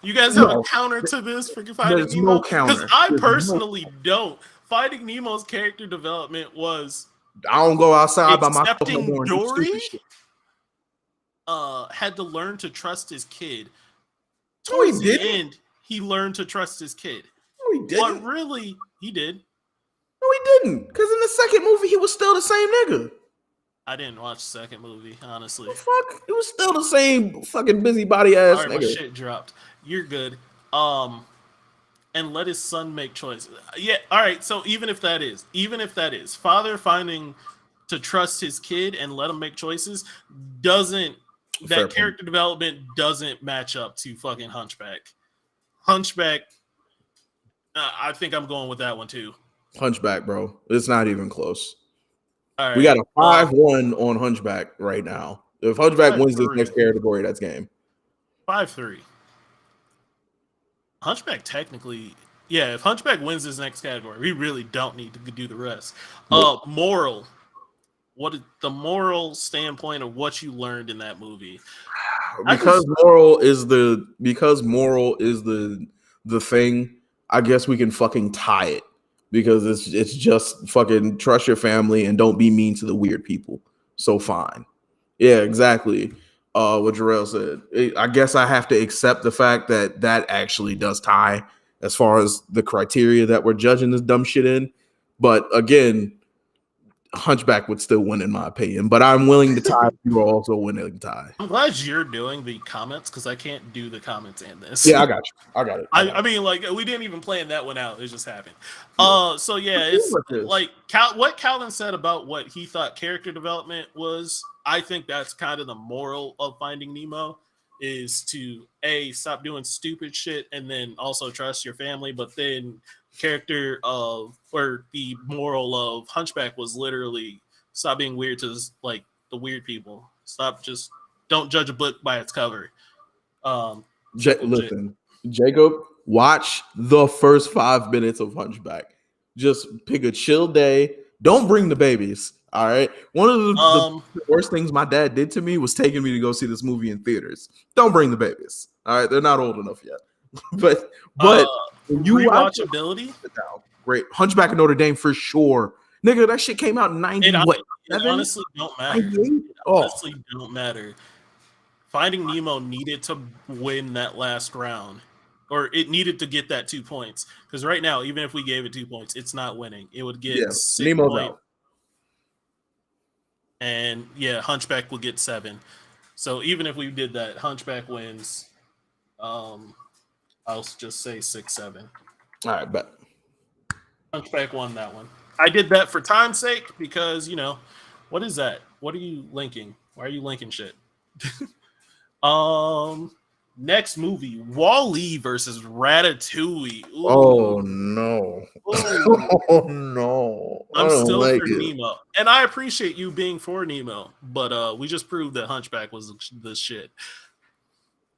you guys have a counter to this for Finding Nemo?
No counter.
Because I personally don't. Finding Nemo's character development was
I don't go outside by myself
no more. Dory had to learn to trust his kid. Towards the end, he learned to trust his kid.
No, he didn't.
But really, he did.
No, he didn't. Because in the second movie, he was still the same nigga.
I didn't watch the second movie, honestly.
Fuck, it was still the same fucking busybody ass nigga.
My shit dropped. You're good. And let his son make choices. Yeah, all right. So even if that is father finding to trust his kid and let him make choices, that character development doesn't match up to fucking Hunchback. Hunchback, I think I'm going with that one too.
Hunchback, bro. It's not even close.
All right.
We got a 5-1 on Hunchback right now. If Hunchback wins this next category, that's game.
5-3. Hunchback technically, yeah. If Hunchback wins this next category, we really don't need to do the rest. Nope. Moral. What is the moral standpoint of what you learned in that movie?
Because moral is the thing. I guess we can fucking tie it. Because it's just fucking trust your family and don't be mean to the weird people. So fine. Yeah, exactly. What Jarrell said. I guess I have to accept the fact that actually does tie as far as the criteria that we're judging this dumb shit in. But again, Hunchback would still win in my opinion, but I'm willing to tie. You are also willing to tie.
I'm glad you're doing the comments because I can't do the comments in this.
Yeah, I got you. I got it.
I mean, like we didn't even plan that one out. It just happened.
Yeah.
So yeah, it's like what Calvin said about what he thought character development was. I think that's kind of the moral of Finding Nemo is to stop doing stupid shit and then also trust your family. But then character of or the moral of Hunchback was literally stop being weird to like the weird people. Don't judge a book by its cover.
Listen, Jacob, watch the first 5 minutes of Hunchback. Just pick a chill day. Don't bring the babies. All right. One of the worst things my dad did to me was taking me to go see this movie in theaters. Don't bring the babies. All right. They're not old enough yet. but
you rewatchability,
great. Hunchback of Notre Dame for sure. Nigga, that shit came out in 90.
It honestly don't matter. Honestly don't matter. Finding Nemo needed to win that last round, or it needed to get that 2 points. Because right now, even if we gave it 2 points, it's not winning. It would get 6 points. And yeah, Hunchback will get 7. So even if we did that, Hunchback wins. I'll just say 6-7.
All right, bet.
Hunchback won that one. I did that for time's sake because, what is that? What are you linking? Why are you linking shit? Next movie, Wall-E versus Ratatouille. Ooh.
Oh no. Oh no.
I'm still for Nemo. And I appreciate you being for Nemo, but we just proved that Hunchback was the shit.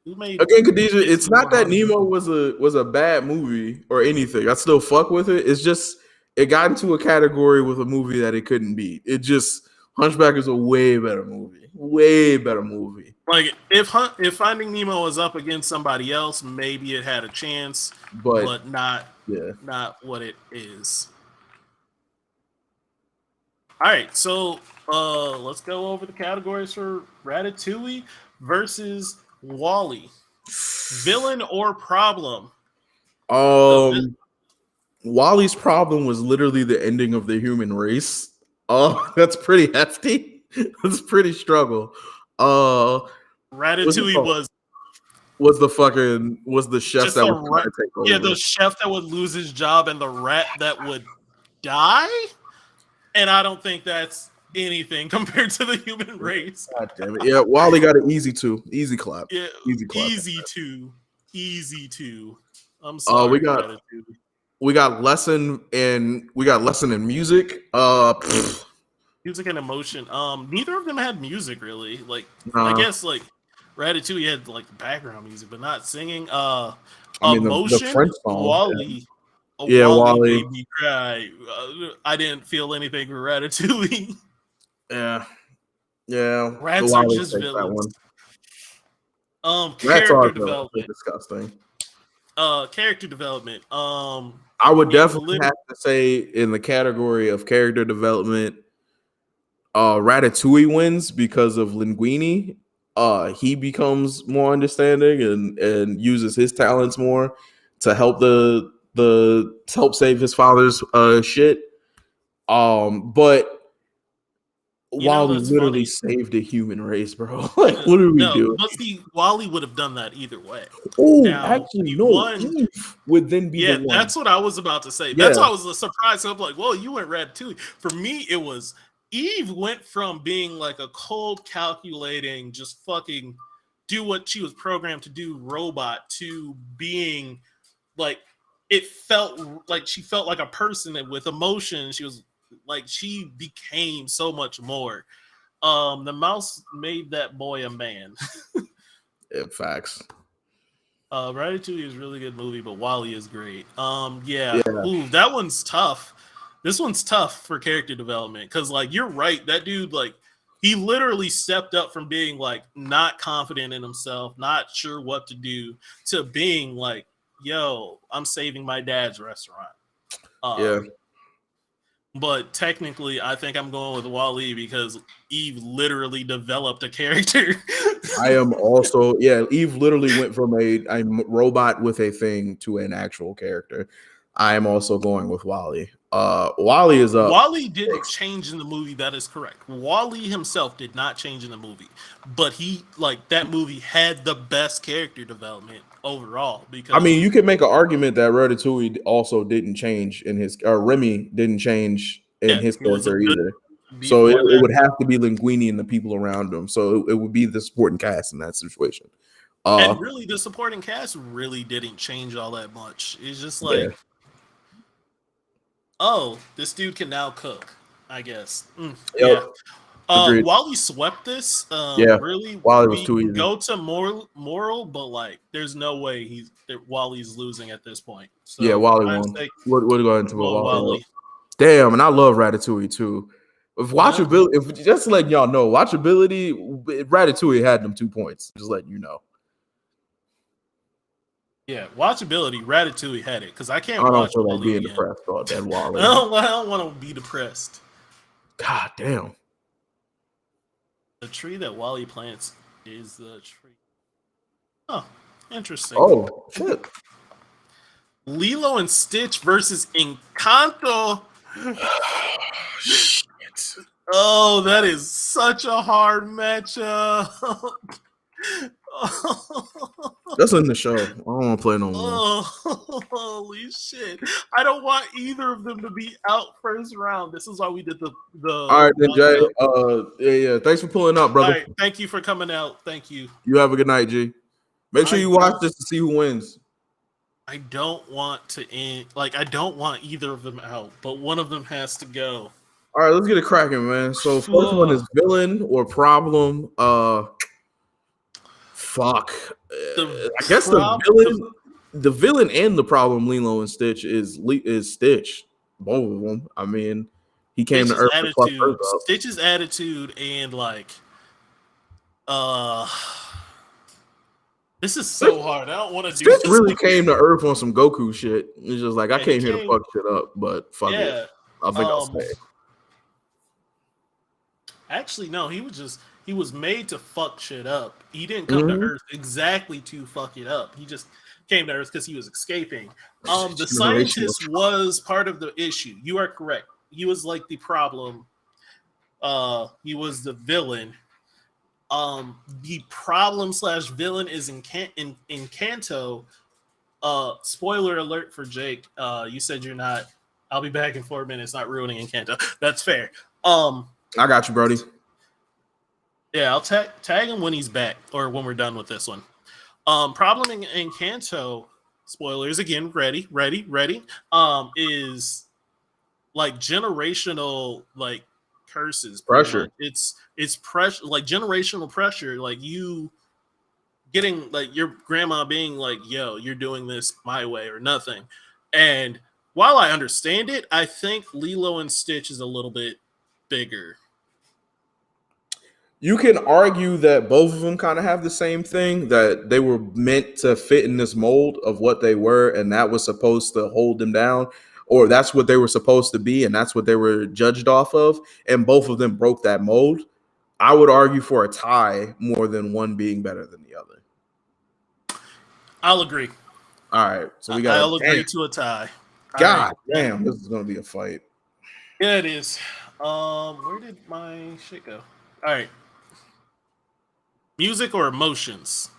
Again, Khadijah, it's not that Nemo was a bad movie or anything. I still fuck with it. It's just it got into a category with a movie that it couldn't beat. It just Hunchback is a way better movie. Way better movie.
Like if Finding Nemo was up against somebody else, maybe it had a chance, but not what it is. All right, so let's go over the categories for Ratatouille versus Wall-E. Villain or problem?
Wall-E's problem was literally the ending of the human race. That's pretty hefty. That's pretty struggle.
Ratatouille
was the chef that would try to take over.
Yeah, the chef that would lose his job and the rat that would die. And I don't think that's anything compared to the human race.
God damn it. Yeah, Wall-E got an easy clap.
Yeah,
easy clap.
Easy two. I'm sorry.
We got lesson in music.
Music and emotion. Neither of them had music really. Like I guess like Ratatouille had like background music, but not singing. Emotion.
The French song.
Wall-E.
Yeah, Wall-E
made me cry. I didn't feel anything for Ratatouille.
Yeah.
Rats are just villains. Character development.
Disgusting.
Character development.
I would definitely have to say in the category of character development, Ratatouille wins because of Linguini. He becomes more understanding and uses his talents more to help help save his father's shit. But Wall-E literally saved the human race, bro. Like, what do we do?
But see, Wall-E would have done that either way.
Oh, actually, no. Eve would then be the one.
That's what I was about to say. That's why I was surprised. So I'm like, well, you went Ratatouille. For me, it was Eve went from being like a cold, calculating, just fucking do what she was programmed to do robot to being like, it felt like she felt like a person with emotion. She became so much more. The mouse made that boy a man.
Facts.
Ratatouille is a really good movie, but Wall-E is great. Ooh, that one's tough. This one's tough for character development because, like, you're right. That dude, like, he literally stepped up from being like not confident in himself, not sure what to do, to being like, "Yo, I'm saving my dad's restaurant." But technically, I think I'm going with Wall-E because Eve literally developed a character.
I am also, Eve literally went from a robot with a thing to an actual character. I am also going with Wally. Wally is up.
Wally didn't change in the movie. That is correct. Wally himself did not change in the movie, but he that movie had the best character development overall. Because
I mean, you could make an argument that Ratatouille also didn't change in his, or Remy didn't change in his character either. So it would have to be Linguini and the people around him. So it would be the supporting cast in that situation.
And really, the supporting cast really didn't change all that much. It's just like, oh, this dude can now cook, I guess. Yeah. Wally swept this. Really,
Wally was too easy.
Go to moral, but there's no way Wally's losing at this point. So
yeah, Wally won. We're going to
Wally.
Damn, and I love Ratatouille too. If watchability, if just to let y'all know, watchability, Ratatouille had them 2 points. Just letting you know.
Yeah, watchability, Ratatouille had it because I can't.
I don't feel like being depressed all that Wally.
I don't want to be depressed.
God damn.
The tree that Wally plants is the tree. Oh, interesting.
Oh, shit.
Lilo and Stitch versus Encanto.
Shit.
Oh, that is such a hard matchup.
That's in the show. I don't want to play no more.
Oh, holy shit. I don't want either of them to be out first round. This is why we did the
all right, then, Jay. Yeah. Thanks for pulling up, brother.
All right, thank you for coming out. Thank you.
You have a good night, G. Make sure you watch this to see who wins.
I don't want to end. I don't want either of them out, but one of them has to go.
All right, let's get it cracking, man. So first one is villain or problem. Fuck. I guess the villain and the problem, Lilo and Stitch is Stitch. Both of them. I mean, he came to Earth to fuck Earth up.
Stitch's attitude and this is so hard. I don't want to do
Stitch
this.
really came to Earth on some Goku shit. It's just I came here to fuck shit up, but fuck it. I think I'll stay.
Actually, no, he was made to fuck shit up. He didn't come to Earth exactly to fuck it up. He just came to Earth because he was escaping. The scientist was part of the issue. You are correct. He was the problem. He was the villain. The problem / villain is in Encanto. Spoiler alert for Jake. You said you're not. I'll be back in 4 minutes. Not ruining Encanto. That's fair.
I got you, Brody.
Yeah, I'll tag him when he's back or when we're done with this one. Problem in Encanto, spoilers again, ready, is generational curses.
Pressure.
It's pressure, generational pressure, you getting your grandma being yo, you're doing this my way or nothing. And while I understand it, I think Lilo and Stitch is a little bit bigger.
You can argue that both of them kind of have the same thing, that they were meant to fit in this mold of what they were, and that was supposed to hold them down, or that's what they were supposed to be, and that's what they were judged off of, and both of them broke that mold. I would argue for a tie more than one being better than the other.
I'll agree.
All right, so we got.
I'll agree to a tie.
God damn, this is going to be a fight.
Yeah, it is. Where did my shit go? All right. Music or emotions?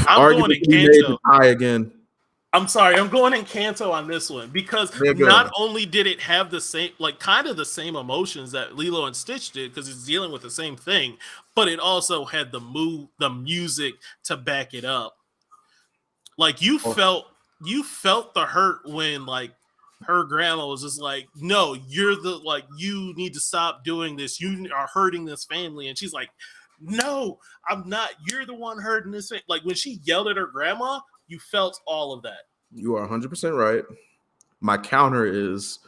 I'm going Encanto.
Again.
I'm sorry, I'm going Encanto on this one because not only did it have the same, kind of the same emotions that Lilo and Stitch did because it's dealing with the same thing, but it also had the music to back it up. You felt the hurt when her grandma was just no, you're you need to stop doing this. You are hurting this family. And she's no, I'm not. You're the one hurting this. When she yelled at her grandma, you felt all of that.
You are 100% right. My counter is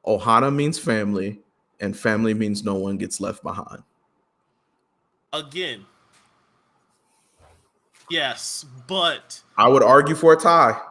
Ohana means family, and family means no one gets left behind.
Again. Yes, but
I would argue for a tie.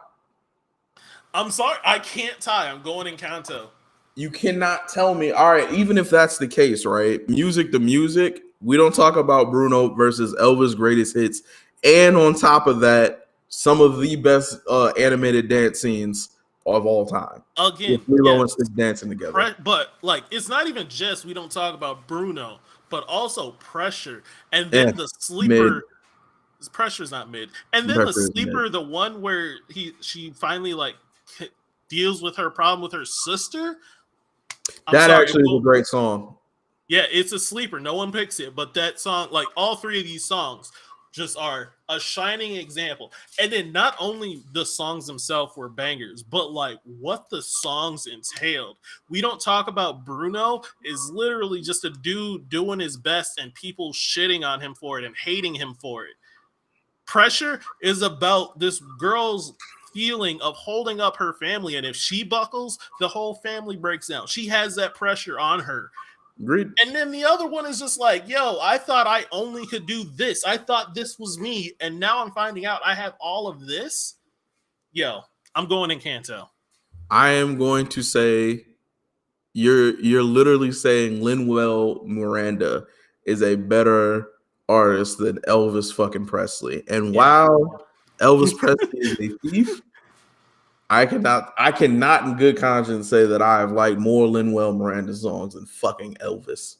I'm sorry, I can't tie. I'm going Encanto.
You cannot tell me. All right, even if that's the case, right? Music to music. We don't talk about Bruno versus Elvis' greatest hits. And on top of that, some of the best animated dance scenes of all time. With
Again,
Lilo
yes.
and Stitch dancing together.
But like, it's not even just we don't talk about Bruno, but also Pressure, and
Yeah,
then the
mid.
sleeper. Pressure's not mid, and then the
Pressure is mid.
sleeper, the one where she finally like deals with her problem with her sister.
That actually is a great song.
Yeah, it's a sleeper. No one picks it, but that song, like all three of these songs, just are a shining example. And then not only the songs themselves were bangers, but like what the songs entailed. We don't talk about Bruno is literally just a dude doing his best and people shitting on him for it and hating him for it. Pressure is about this girl's feeling of holding up her family, and if she buckles, the whole family breaks down. She has that pressure on her.
Agreed.
And then the other one is just like, yo, I thought I only could do this. I thought this was me, and now I'm finding out I have all of this. Yo, I'm going Encanto.
I am going to say you're literally saying Lin-Manuel Miranda is a better artist than Elvis fucking Presley. And while Elvis Presley is a thief, I cannot in good conscience say that I have liked more Lin-Manuel Miranda songs than fucking Elvis.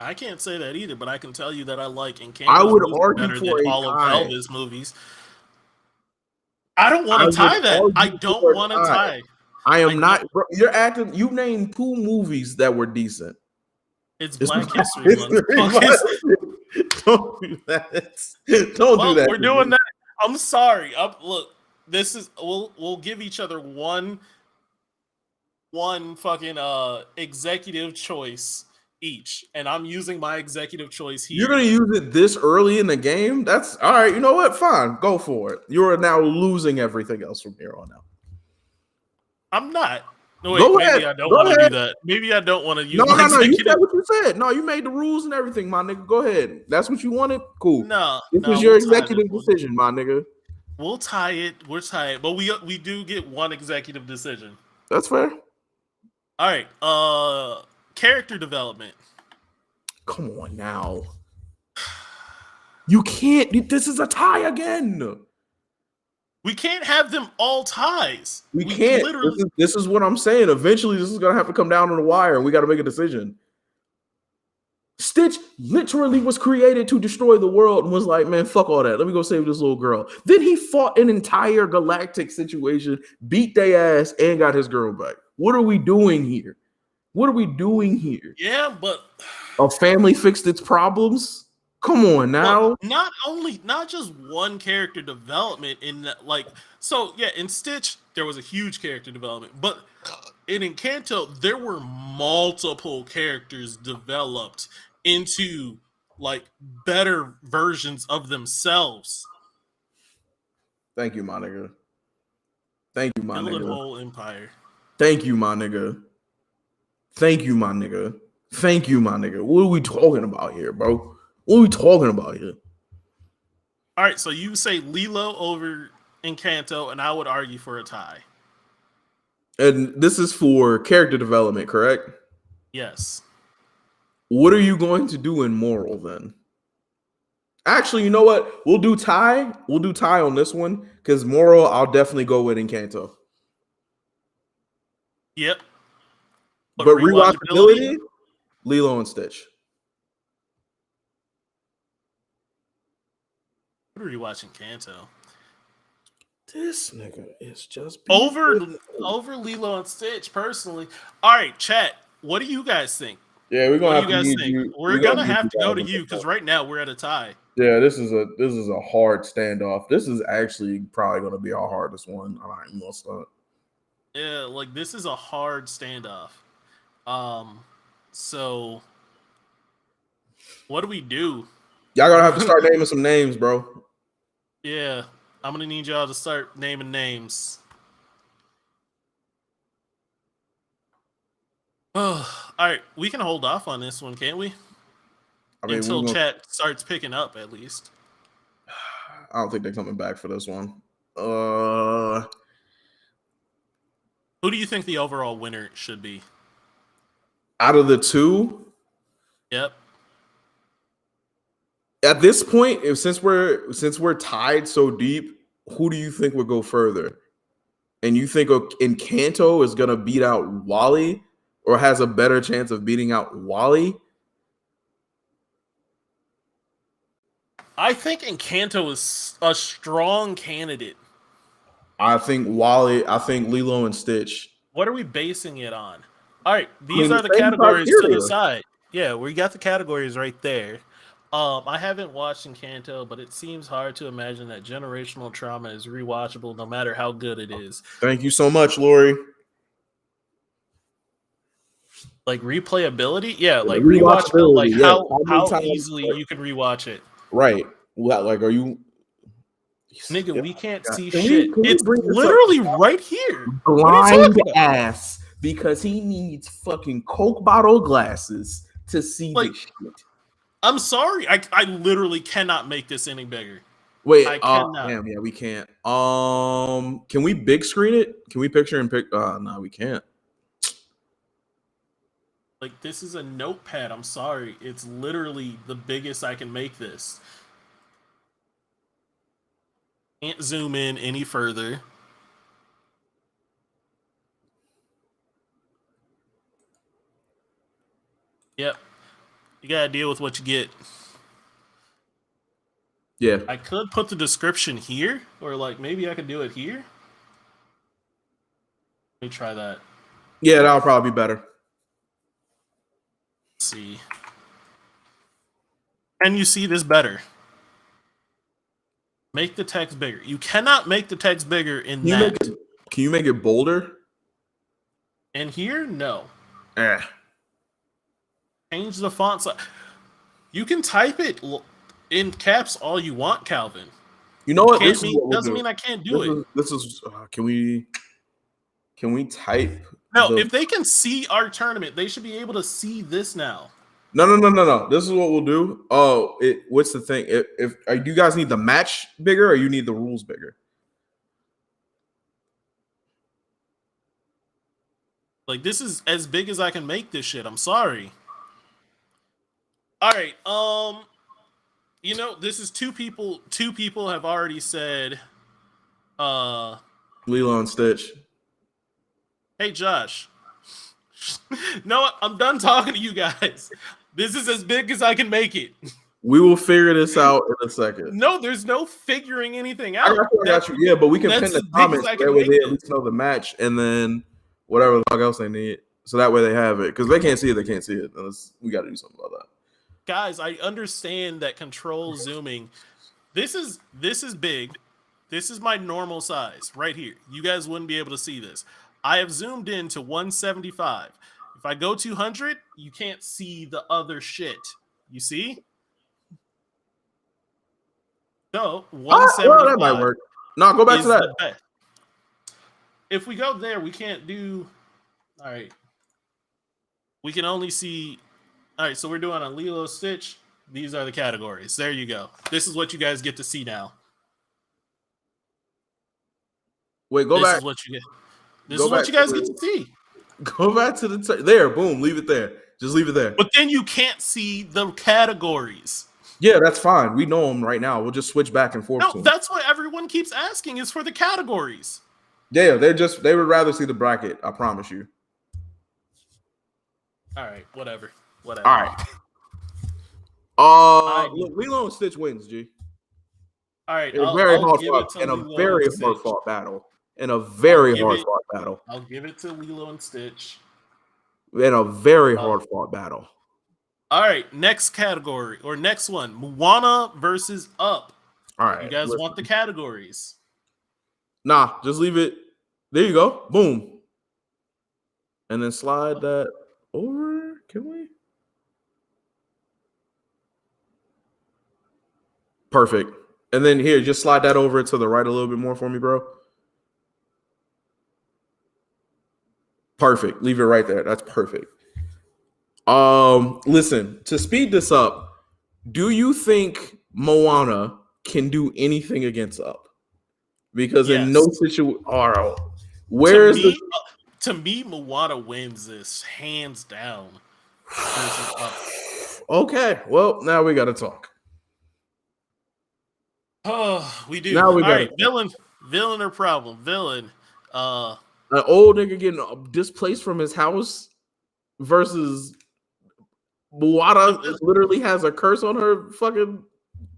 I can't say that either, but I can tell you that I like Encanto
I would argue
better
for
than
a
all of
tie.
Elvis movies. I don't want to tie that. I don't want to tie.
I am not. Bro, you're acting. You named 2 movies that were decent.
It's Black History Month.
Don't do that. Don't do that.
We're doing that. I'm sorry. Look, this is we'll give each other one fucking executive choice each, and I'm using my executive choice here.
You're gonna use it this early in the game? That's all right. You know what? Fine, go for it. You are now losing everything else from here on out.
I'm not. No, wait, maybe I don't want to do that. Maybe I don't want to use.
No. You said what you said. No, you made the rules and everything, my nigga. Go ahead. That's what you wanted. Cool. This was your executive decision, my nigga.
We'll tie it. We'll tie it, but we do get one executive decision.
That's fair.
All right. Character development.
Come on now. You can't. This is a tie again.
We can't have them all ties.
We can't. Literally... This is what I'm saying. Eventually, this is going to have to come down on the wire, and we got to make a decision. Stitch literally was created to destroy the world and was like, man, fuck all that. Let me go save this little girl. Then he fought an entire galactic situation, beat their ass, and got his girl back. What are we doing here?
Yeah, but...
A family fixed its problems? Come on now.
Well, not just one character development in that, like, so yeah, in Stitch there was a huge character development, but in Encanto there were multiple characters developed into like better versions of themselves.
Thank you, my nigga. Thank you, my nigga.
Whole empire.
Thank you, my nigga. Thank you, my nigga. Thank you, my nigga. What are we talking about here, bro? What are we talking about here?
All right, so you say Lilo over Encanto, and I would argue for a tie.
And this is for character development, correct?
Yes.
What are you going to do in moral then? Actually, you know what? We'll do tie. We'll do tie on this one because moral, I'll definitely go with Encanto.
Yep.
But rewatchability, Lilo and Stitch.
Rewatching Encanto.
This nigga is just
over Lilo and Stitch. Personally, all right, chat. What do you guys think?
Yeah, we're gonna have to
think? We're gonna have to go to you because right now we're at a tie.
Yeah, this is a hard standoff. This is actually probably gonna be our hardest one. I'm not even gonna start.
Yeah, like this is a hard standoff. So what do we do?
Y'all gonna have to start naming some names, bro.
Yeah, I'm gonna need y'all to start naming names. Oh, all right, we can hold off on this one, can't we? I mean, until chat starts picking up, at least.
I don't think they're coming back for this one.
Who do you think the overall winner should be?
Out of the two?
Yep.
At this point, since we're tied so deep, who do you think would go further? And you think Encanto is gonna beat out Wally, or has a better chance of beating out Wally?
I think Encanto is a strong candidate.
I think Wally. I think Lilo and Stitch.
What are we basing it on? All right, these
The
are the
same
categories to the
criteria.
side. Yeah, we got the categories right there. I haven't watched Encanto, but it seems hard to imagine that generational trauma is rewatchable no matter how good it is.
Thank you so much, Lori.
Like replayability, yeah, like rewatchability, like
Rewatchability, yes. How many
how
times?
easily you can rewatch it.
Right. Like, are you?
Nigga,
Yeah,
we can't see
Can
shit.
we
It's
bring this up?
literally right here. What are you
Blind
talking about?
ass, because he needs fucking Coke bottle glasses to see
Like,
the shit.
I'm sorry, I literally cannot make this any bigger.
Wait,
I cannot.
damn, yeah, we can't. Can we big screen it? Can we picture and pick? No, we can't.
Like, this is a notepad. I'm sorry. It's literally the biggest I can make this. Can't zoom in any further. Yep. You gotta deal with what you get.
Yeah.
I could put the description here, or like maybe I could do it here. Let me try that.
Yeah, that'll probably be better.
Let's see. Can you see this better? Make the text bigger. You cannot make the text bigger in that.
Can you make it bolder?
And here, no.
Eh.
Change the font size. You can type it in caps all you want, Calvin.
You know what?
Doesn't mean I can't do it.
This is. Can we type?
No, if they can see our tournament, they should be able to see this now.
No. This is what we'll do. Oh, what's the thing? If you guys need the match bigger, or you need the rules bigger?
Like, this is as big as I can make this shit. I'm sorry. All right. You know, this is two people. Two people have already said,
Lilo and Stitch.
Hey, Josh. No, I'm done talking to you guys. This is as big as I can make it.
We will figure this out in a second.
No, there's no figuring anything out.
I got you. Yeah, but we can pin the comments. That way they at least know the match, and then whatever the fuck else they need. So that way they have it. Because they can't see it, they can't see it. We got to do something about that.
Guys, I understand that control zooming. This is big. This is my normal size right here. You guys wouldn't be able to see this. I have zoomed in to 175. If I go 200, you can't see the other shit. You see? So 175.
Well, that might work. No, go back to that.
If we go there, we can't do. All right. We can only see. All right, so we're doing a Lilo Stitch. These are the categories. There you go. This is what you guys get to see now.
Wait, go back.
This is what you get. This is what you guys get to see.
Go back to there. Boom. Leave it there. Just leave it there.
But then you can't see the categories.
Yeah, that's fine. We know them right now. We'll just switch back and forth.
No, that's what everyone keeps asking is for the categories.
Yeah, they would rather see the bracket. I promise you.
All right, whatever.
All right. Lilo and Stitch wins, G.
All right,
in a very hard fought battle.
I'll give it to Lilo and Stitch.
In a very hard fought battle.
All right, next category or next one: Moana versus Up.
All right,
you guys want the categories?
Nah, just leave it. There you go. Boom. And then slide that over. Can we? Perfect. And then here, just slide that over to the right a little bit more for me, bro. Perfect. Leave it right there. That's perfect. Listen, to speed this up, do you think Moana can do anything against Up? Because in no situation,
to me, Moana wins this hands down.
Okay, well, now we got to talk.
Oh, we do.
Now we
All
got
right, villain or problem? Villain.
an old nigga getting displaced from his house versus Moana literally has a curse on her fucking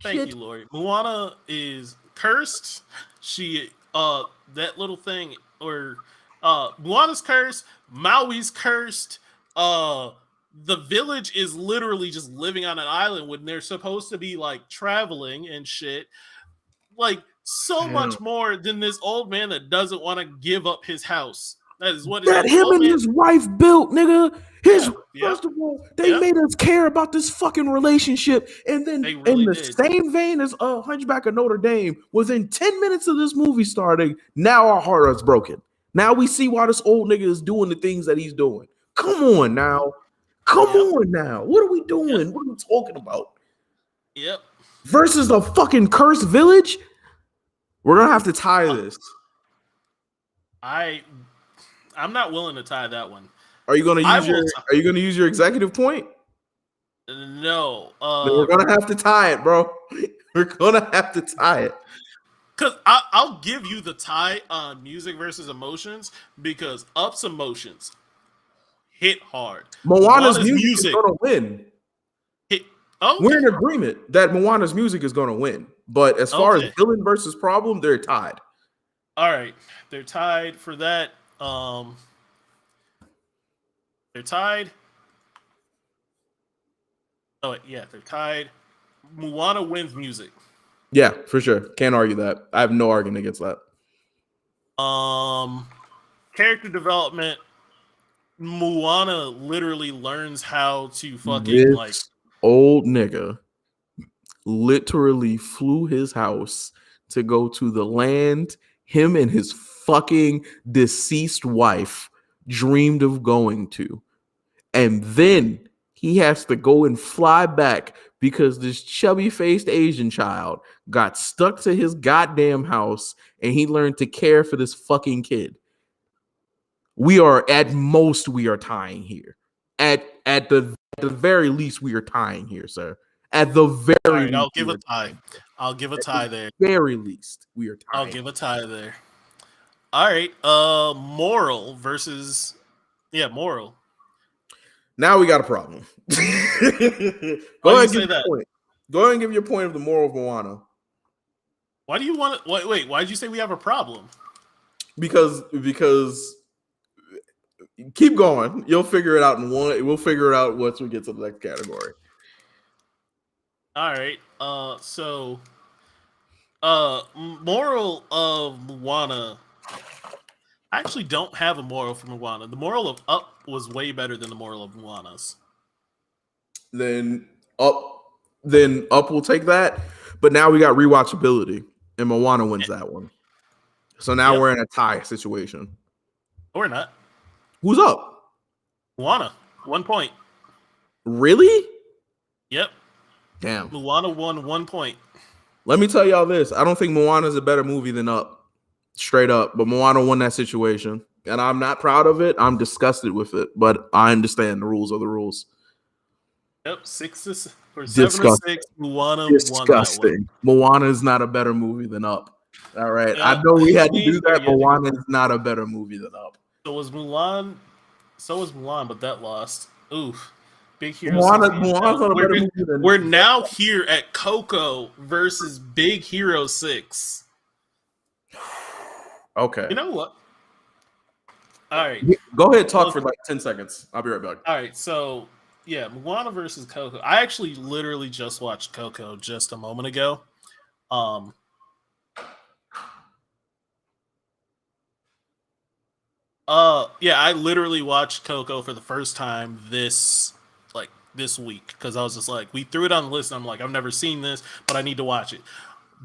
Thank
shit.
you, Lori. Moana is cursed. She that little thing or Moana's cursed, Maui's cursed. The village is literally just living on an island when they're supposed to be like traveling and shit. Like so much more than this old man that doesn't want to give up his house. That is what it
That
is.
him
Old
and
man,
his wife built, nigga. His
yeah,
first of all, they
yeah.
made us care about this fucking relationship, and then
They
in
really
the
did.
same vein as Hunchback of Notre Dame, within 10 minutes of this movie starting, now our heart is broken. Now we see why this old nigga is doing the things that he's doing. Come on now, come
Yep.
on now. What are we doing?
Yep.
What are we talking about?
Yep.
Versus the fucking cursed village. We're gonna have to tie this.
I'm not willing to tie that one.
Are you gonna
I
use
will.
Are you gonna use your executive point?
No.
Then we're gonna have to tie it, bro. We're gonna have to tie it.
Because I'll give you the tie on music versus emotions because Up's emotions hit hard.
Moana's music is gonna win.
Hit. Okay.
We're in agreement that Moana's music is gonna win. But as far as villain versus problem, they're tied.
All right, they're tied for that. They're tied. Oh yeah, they're tied. Moana wins music.
Yeah, for sure. Can't argue that. I have no argument against that.
Character development. Moana literally learns how to fucking
this
like
old nigga literally flew his house to go to the land him and his fucking deceased wife dreamed of going to. And then he has to go and fly back because this chubby-faced Asian child got stuck to his goddamn house and he learned to care for this fucking kid. We are tying here. At the very least, we are tying here, sir. At the very least,
I'll give a tie. I'll give a tie there.
Very least, we are tying.
I'll give a tie there. All right. Moral versus moral.
Now we got a problem. Go ahead and give your point. Go ahead and give your point of the moral of Moana.
Why do you want to wait? Why did you say we have a problem?
Because keep going. You'll figure it out in one. We'll figure it out once we get to the next category.
All right. Moral of Moana. I actually don't have a moral for Moana. The moral of Up was way better than the moral of Moana's.
Then Up will take that. But now we got rewatchability, and Moana wins that one. So now we're in a tie situation.
Or not.
Who's up?
Moana. 1 point.
Really?
Yep.
Damn.
Moana won 1 point.
Let me tell y'all this. I don't think Moana is a better movie than Up. Straight up. But Moana won that situation. And I'm not proud of it. I'm disgusted with it. But I understand the rules are the rules.
Yep. 7-6. Moana won that one.
Moana is not a better movie than Up. All right. Yep. I know we had to do that. Moana is not a better movie than Up.
So was Mulan, but that lost. Oof. Big Hero. We're now here at Coco versus Big Hero 6.
Okay.
You know what? All right.
Go ahead, talk for like 10 seconds. I'll be right back.
All right. So, Moana versus Coco. I actually literally just watched Coco just a moment ago. I literally watched Coco for the first time this week because I was just like, we threw it on the list. And I'm like, I've never seen this, but I need to watch it.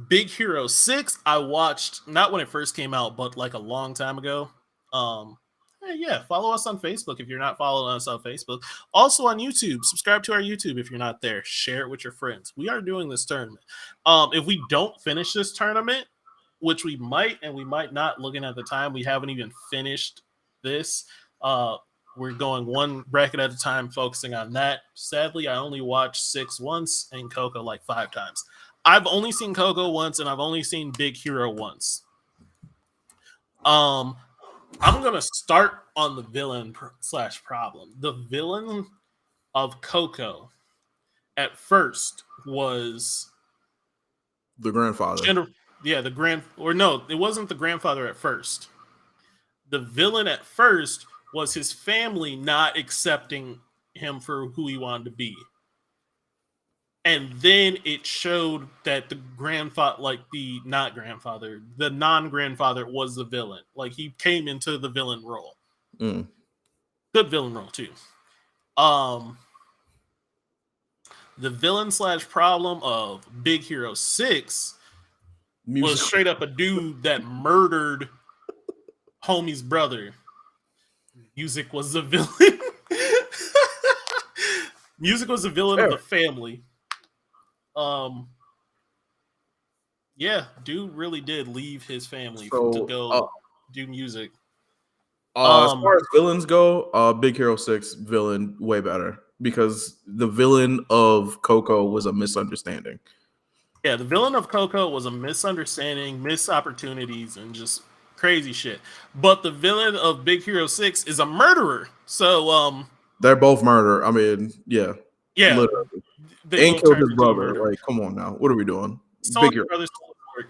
Big Hero 6, I watched not when it first came out, but like a long time ago. Follow us on Facebook if you're not following us on Facebook. Also on YouTube, subscribe to our YouTube if you're not there. Share it with your friends. We are doing this tournament. If we don't finish this tournament, which we might and we might not, looking at the time, we haven't even finished this. We're going one bracket at a time, focusing on that. Sadly, I only watched 6 once and Coco like 5 times. I've only seen Coco once, and I've only seen Big Hero once. I'm gonna start on the villain slash problem. The villain of Coco at first was
The grandfather.
it wasn't the grandfather at first. The villain at first was his family not accepting him for who he wanted to be. And then it showed that the grandfather, the non-grandfather was the villain. Like, he came into the villain role.
Mm.
Good villain role too. The villain slash problem of Big Hero 6 was straight up a dude that murdered homie's brother. Music was the villain. Music was the villain of the family. Yeah, dude really did leave his family to go do music.
As far as villains go, Big Hero 6 villain way better because the villain of Coco was a misunderstanding.
Yeah, the villain of Coco was a misunderstanding, missed opportunities, and just crazy shit. But the villain of Big Hero 6 is a murderer. So
they're both murder. I mean, yeah. Literally. They and killed his brother. Like, come on now. What are we doing?
Big Hero.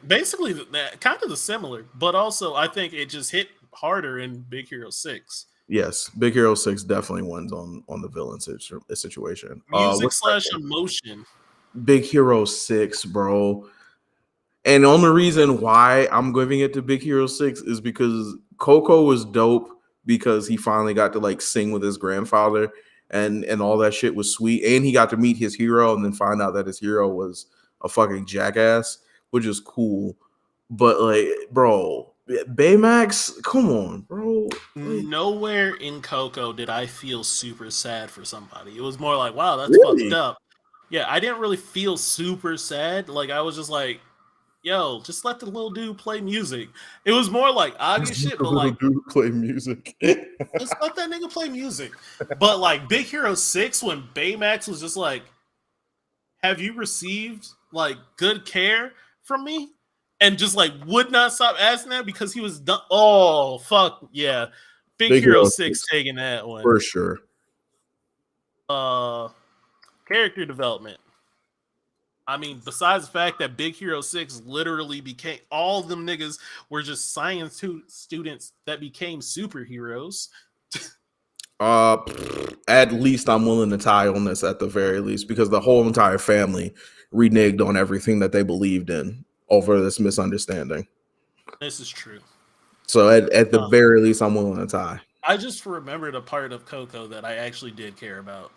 Basically, kind of the similar, but also I think it just hit harder in Big Hero 6.
Yes, Big Hero 6 definitely wins on the villain situation.
Music slash emotion.
Big Hero 6, bro. And the only reason why I'm giving it to Big Hero 6 is because Coco was dope because he finally got to like sing with his grandfather and all that shit was sweet. And he got to meet his hero and then find out that his hero was a fucking jackass, which is cool. But like, bro, Baymax, come on, bro. Like,
nowhere in Coco did I feel super sad for somebody. It was more like, wow, that's fucked up. Yeah, I didn't really feel super sad. Like, I was just like, yo, just let the little dude play music. It was more like obvious shit, but like,
dude play music.
Just let that nigga play music. But like Big Hero 6, when Baymax was just like, have you received like good care from me? And just like would not stop asking that because he was done. Oh, fuck yeah. Big Hero 6 taking that one.
For sure.
Character development. I mean, besides the fact that Big Hero 6 literally became, all of them niggas were just science students that became superheroes.
At least I'm willing to tie on this at the very least because the whole entire family reneged on everything that they believed in over this misunderstanding.
This is true.
So at the very least, I'm willing to tie.
I just remembered a part of Coco that I actually did care about.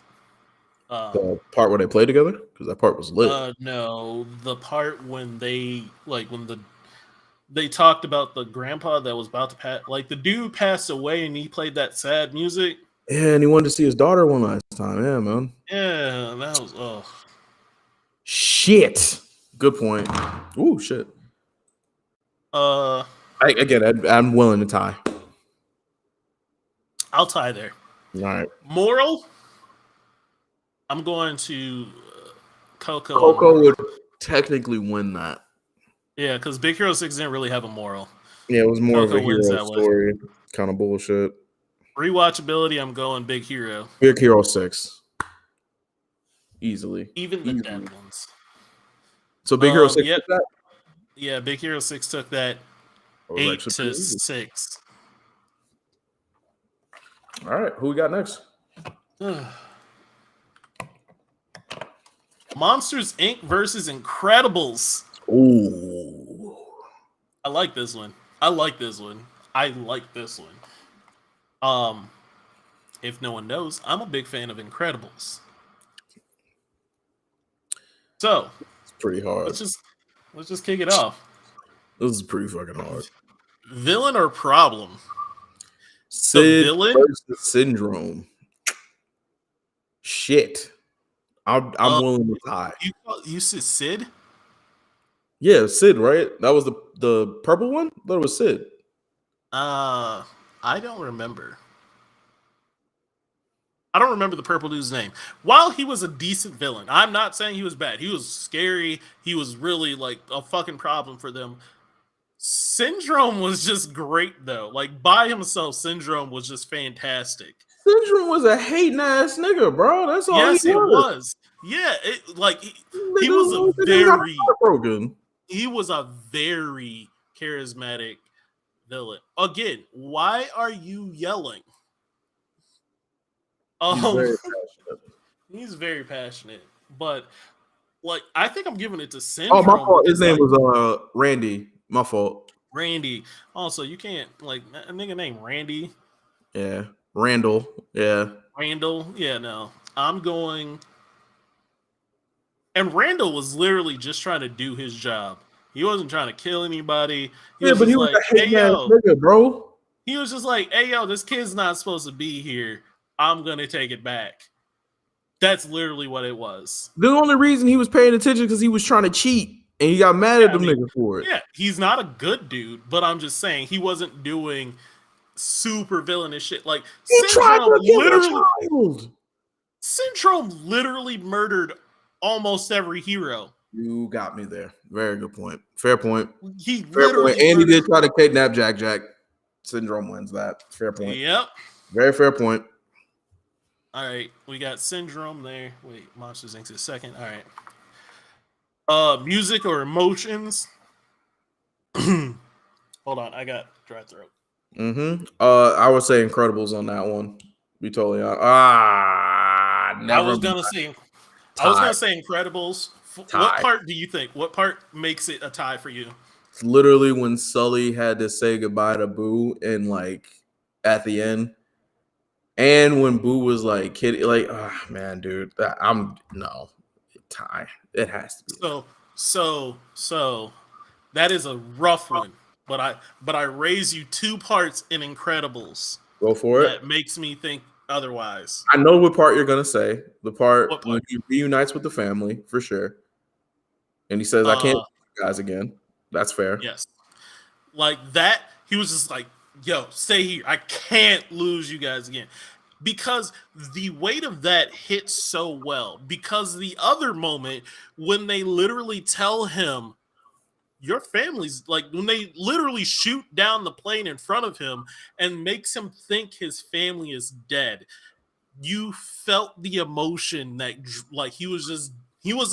The part where they play together? Because that part was lit.
No, the part when they talked about the grandpa that was about to pass. Like, the dude passed away and he played that sad music.
Yeah, and he wanted to see his daughter one last time. Yeah, man.
Yeah, that was
shit. Good point. Ooh, shit. I'm willing to tie.
I'll tie there.
All right.
Moral. I'm going to Coco.
Coco would technically win that.
Yeah, because Big Hero 6 didn't really have a moral.
Yeah, it was more Coco of a hero story. Kind of bullshit.
Rewatchability, I'm going Big Hero.
Big Hero 6. Easily.
Even the dead ones.
So Big Hero 6 took that?
Yeah, Big Hero 6 took that 8-6.
All right, who we got next?
Monsters Inc. versus Incredibles.
Ooh.
I like this one. If no one knows, I'm a big fan of Incredibles. So
it's pretty hard.
Let's just kick it off.
This is pretty fucking hard.
Villain or problem?
Sid versus Syndrome. Shit. I'm willing to tie.
You said Sid?
Yeah, Sid, right? That was the purple one? I thought it was Sid.
I don't remember. I don't remember the purple dude's name. While he was a decent villain, I'm not saying he was bad. He was scary. He was really like a fucking problem for them. Syndrome was just great though. Like by himself, Syndrome was just fantastic.
Syndrome was a hating ass nigga, bro. That's all
Yes,
he
it
was.
was. Yeah, like he
Nigga
was a very
broken.
he was a very charismatic villain. Again, why are you yelling?
He's very
passionate. He's very passionate, but like I think I'm giving it to
Oh,
Syndrome.
my fault. His name was Randy. My fault.
Randy. Also, you can't like a nigga named Randy.
Yeah, Randall. Yeah,
Randall. Yeah, no. I'm going. And Randall was literally just trying to do his job. He wasn't trying to kill anybody.
But he was a hating ass nigga, bro.
He was just like, hey, yo, this kid's not supposed to be here. I'm going to take it back. That's literally what it was.
The only reason he was paying attention because he was trying to cheat. And he got mad at them niggas for it.
Yeah, he's not a good dude, but I'm just saying he wasn't doing super villainous shit. Like, Syndrome literally murdered almost every hero.
You got me there. Very good point. Fair point.
He
fair point. And he did try to kidnap Jack. Syndrome wins that. Fair point.
Yep.
Very fair point.
All right, we got Syndrome there. Wait, Monsters Inc. is second. All right. Music or emotions? Hold on, I got dry throat.
I would say Incredibles on that one. Be totally honest.
I was gonna say Incredibles.
Tie.
What part do you think? What part makes it a tie for you?
It's literally when Sully had to say goodbye to Boo and like at the end. And when Boo was like kidding, like, oh man, dude, tie. It has to be.
So that is a rough one. But I raise you two parts in Incredibles.
Go for it.
That makes me think otherwise.
I know what part you're gonna say. The part when he reunites with the family, for sure. And he says, I can't see you guys again. That's fair.
Yes. Like that, he was just like, yo, stay here. I can't lose you guys again. Because the weight of that hits so well. Because the other moment, when they literally tell him, your family's like, when they literally shoot down the plane in front of him and makes him think his family is dead, you felt the emotion that like he was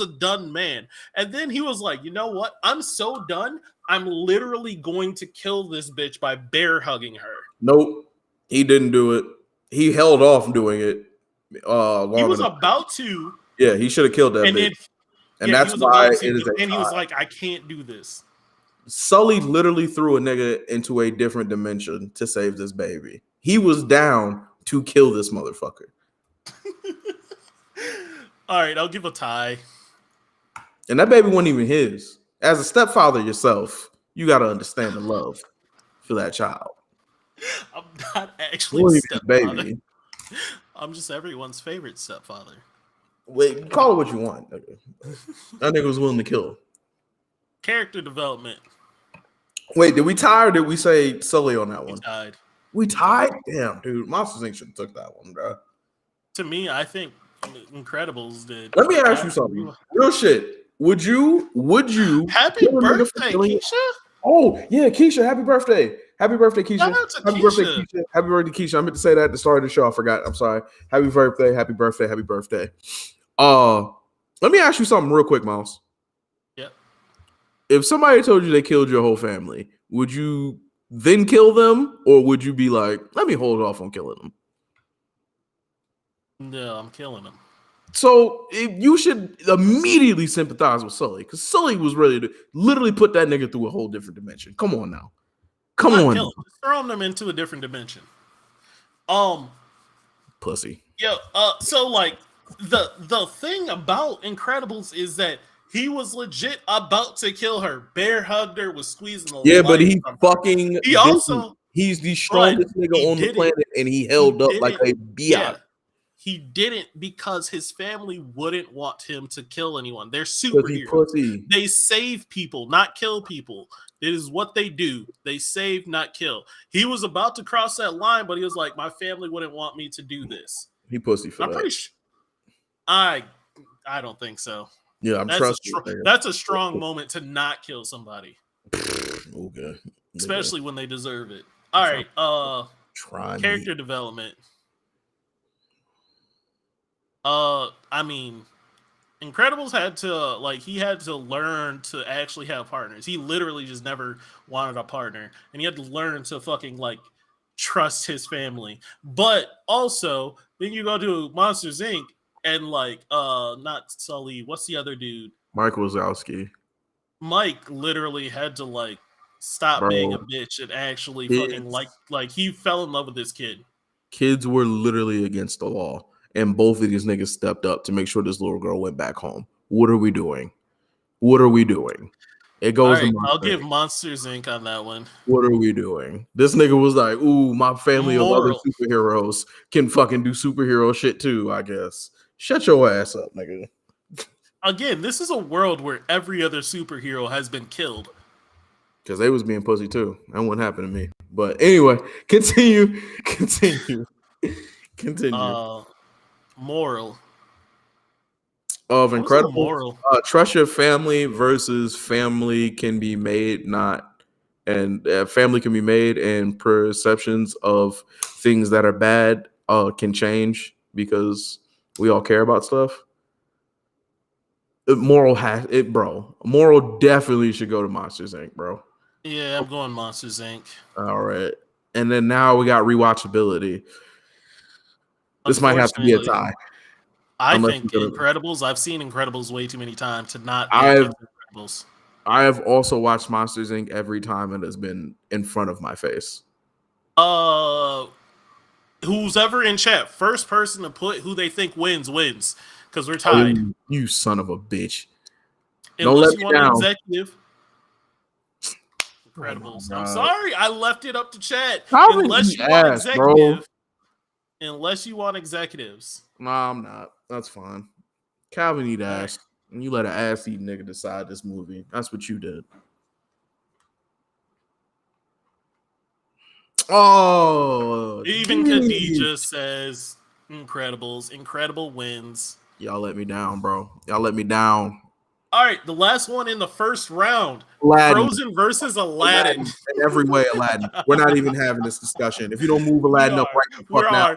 a done man. And then he was like, you know what? I'm so done. I'm literally going to kill this bitch by bear hugging her.
Nope. He didn't do it. He held off doing it.
He was about to.
Yeah, he should have killed that bitch. And that's why it is a tie.
And he was like, I can't do this.
Sully literally threw a nigga into a different dimension to save this baby. He was down to kill this motherfucker.
All right, I'll give a tie.
And that baby wasn't even his. As a stepfather yourself, you got to understand the love for that child.
I'm not actually a stepfather.
Baby.
I'm just everyone's favorite stepfather.
Wait, call it what you want. That nigga was willing to kill.
Character development.
Wait, did we tie or did we say Sully on that one?
We
tied? Damn, dude. Monsters Inc. should have took that one, bro.
To me, I think Incredibles did.
Let me ask you something. Real shit. Would you?
Happy birthday, Keisha?
Oh, yeah, Keisha. Happy birthday. Happy birthday, Keisha. Happy birthday, Keisha. Happy birthday, Keisha. I meant to say that at the start of the show. I forgot. I'm sorry. Happy birthday. Happy birthday. Happy birthday. Let me ask you something real quick, Mouse.
Yep.
If somebody told you they killed your whole family, would you then kill them, or would you be like, let me hold off on killing them?
No, I'm killing them.
So you should immediately sympathize with Sully, because Sully was ready to literally put that nigga through a whole different dimension. Come on now. Come on.
Just throwing them into a different dimension.
Pussy.
Yo, so like the thing about Incredibles is that he was legit about to kill her. Bear hugged her, was squeezing the
Yeah, but he fucking he's the strongest nigga on the planet, and he held up like a biatch.
Yeah, he didn't, because his family wouldn't want him to kill anyone. They're superheroes. They save people, not kill people. It is what they do. They save, not kill. He was about to cross that line, but he was like, my family wouldn't want me to do this.
He pussy for
I'm
that.
pretty sure. I don't think so.
Yeah, I'm trusting.
That's a strong moment to not kill somebody,
Okay.
especially when they deserve it. All right.
Try me.
Character development. I mean, Incredibles had to he had to learn to actually have partners. He literally just never wanted a partner, and he had to learn to fucking trust his family. But also, then you go to Monsters Inc. and not Sully. What's the other dude?
Mike Wazowski.
Mike literally had to stop being a
Bro,
bitch and actually fucking
kids,
he fell in love with this kid.
kids were literally against the law. And both of these niggas stepped up to make sure this little girl went back home. What are we doing? What are we doing? It
All
goes to
right,
my
I'll
thing.
give Monsters Inc. on that one.
What are we doing? This nigga was like, ooh, my family of other
Moral.
superheroes can fucking do superhero shit too, I guess. Shut your ass up, nigga.
Again, this is a world where every other superhero has been killed.
Because they was being pussy too. That wouldn't happen to me. But anyway, continue.
Moral.
Of
What was the
Incredibles,
moral?
trust your family versus family can be made not, and family can be made, and perceptions of things that are bad can change because we all care about stuff. Moral has it, bro. Moral definitely should go to Monsters Inc., bro.
Yeah, I'm going Monsters Inc.
All right, and then now we got rewatchability. This might have to be a
Unfortunately,
tie,
I
unless
think
you're gonna.
Incredibles. I've seen Incredibles way too many times to not think
I've
it's Incredibles.
I have also watched Monsters Inc. every time it has been in front of my face.
Uh, who's ever in chat, first person to put who they think wins because we're
Oh,
tied.
you son of a bitch! Don't
Unless
let
you
me
want an
down.
executive.
Oh my
Incredibles. I'm
god,
sorry, I left it up to chat.
Calvin
Unless
eat
you want
ass, bro.
executive. Unless you want executives.
Nah, I'm not. That's fine. Calvin eat
All right.
ass, and you let an ass eat nigga decide this movie. That's what you did. Oh,
Even
dude.
Khadija says Incredibles. Incredible wins.
Y'all let me down, bro. Y'all let me down.
All right, the last one in the first round.
Aladdin.
Frozen versus Aladdin.
Aladdin. In every way, Aladdin. We're not even having this discussion. If you don't move
We
Aladdin up
are.
right the fuck now,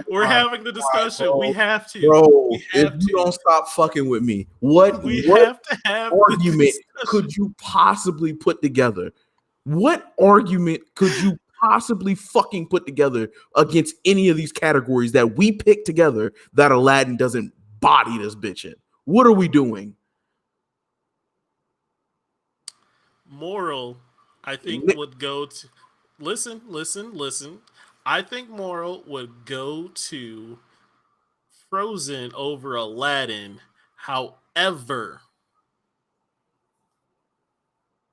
We're having the discussion.
bro.
We have to.
Bro,
We
if
have
you
to.
don't stop fucking with me, what
We have to have the
argument
discussion.
could you possibly put together? What argument could you possibly fucking put together against any of these categories that we picked together that Aladdin doesn't body this bitch in? What are we doing?
Moral, I think would go to listen. I think Moral would go to Frozen over Aladdin. However,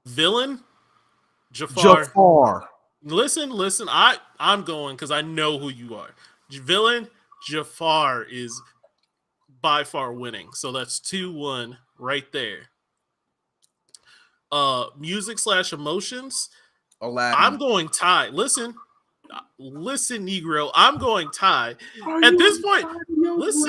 villain Jafar.
Jafar.
Listen. I'm going because I know who you are. Villain Jafar is by far winning. So that's 2-1 right there. Music / emotions.
Aladdin.
I'm going tie. Listen, Negro. I'm going tie. At this point, listen.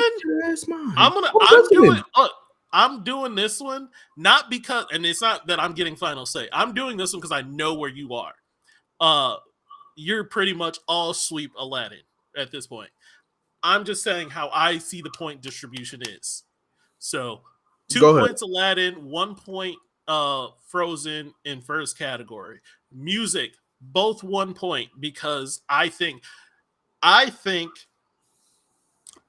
I'm doing this one not because, and it's not that I'm getting final say. I'm doing this one because I know where you are. You're pretty much all sweep Aladdin at this point. I'm just saying how I see the point distribution is. So 2 points Aladdin, 1 point Frozen in first category. Music, both 1 point because I think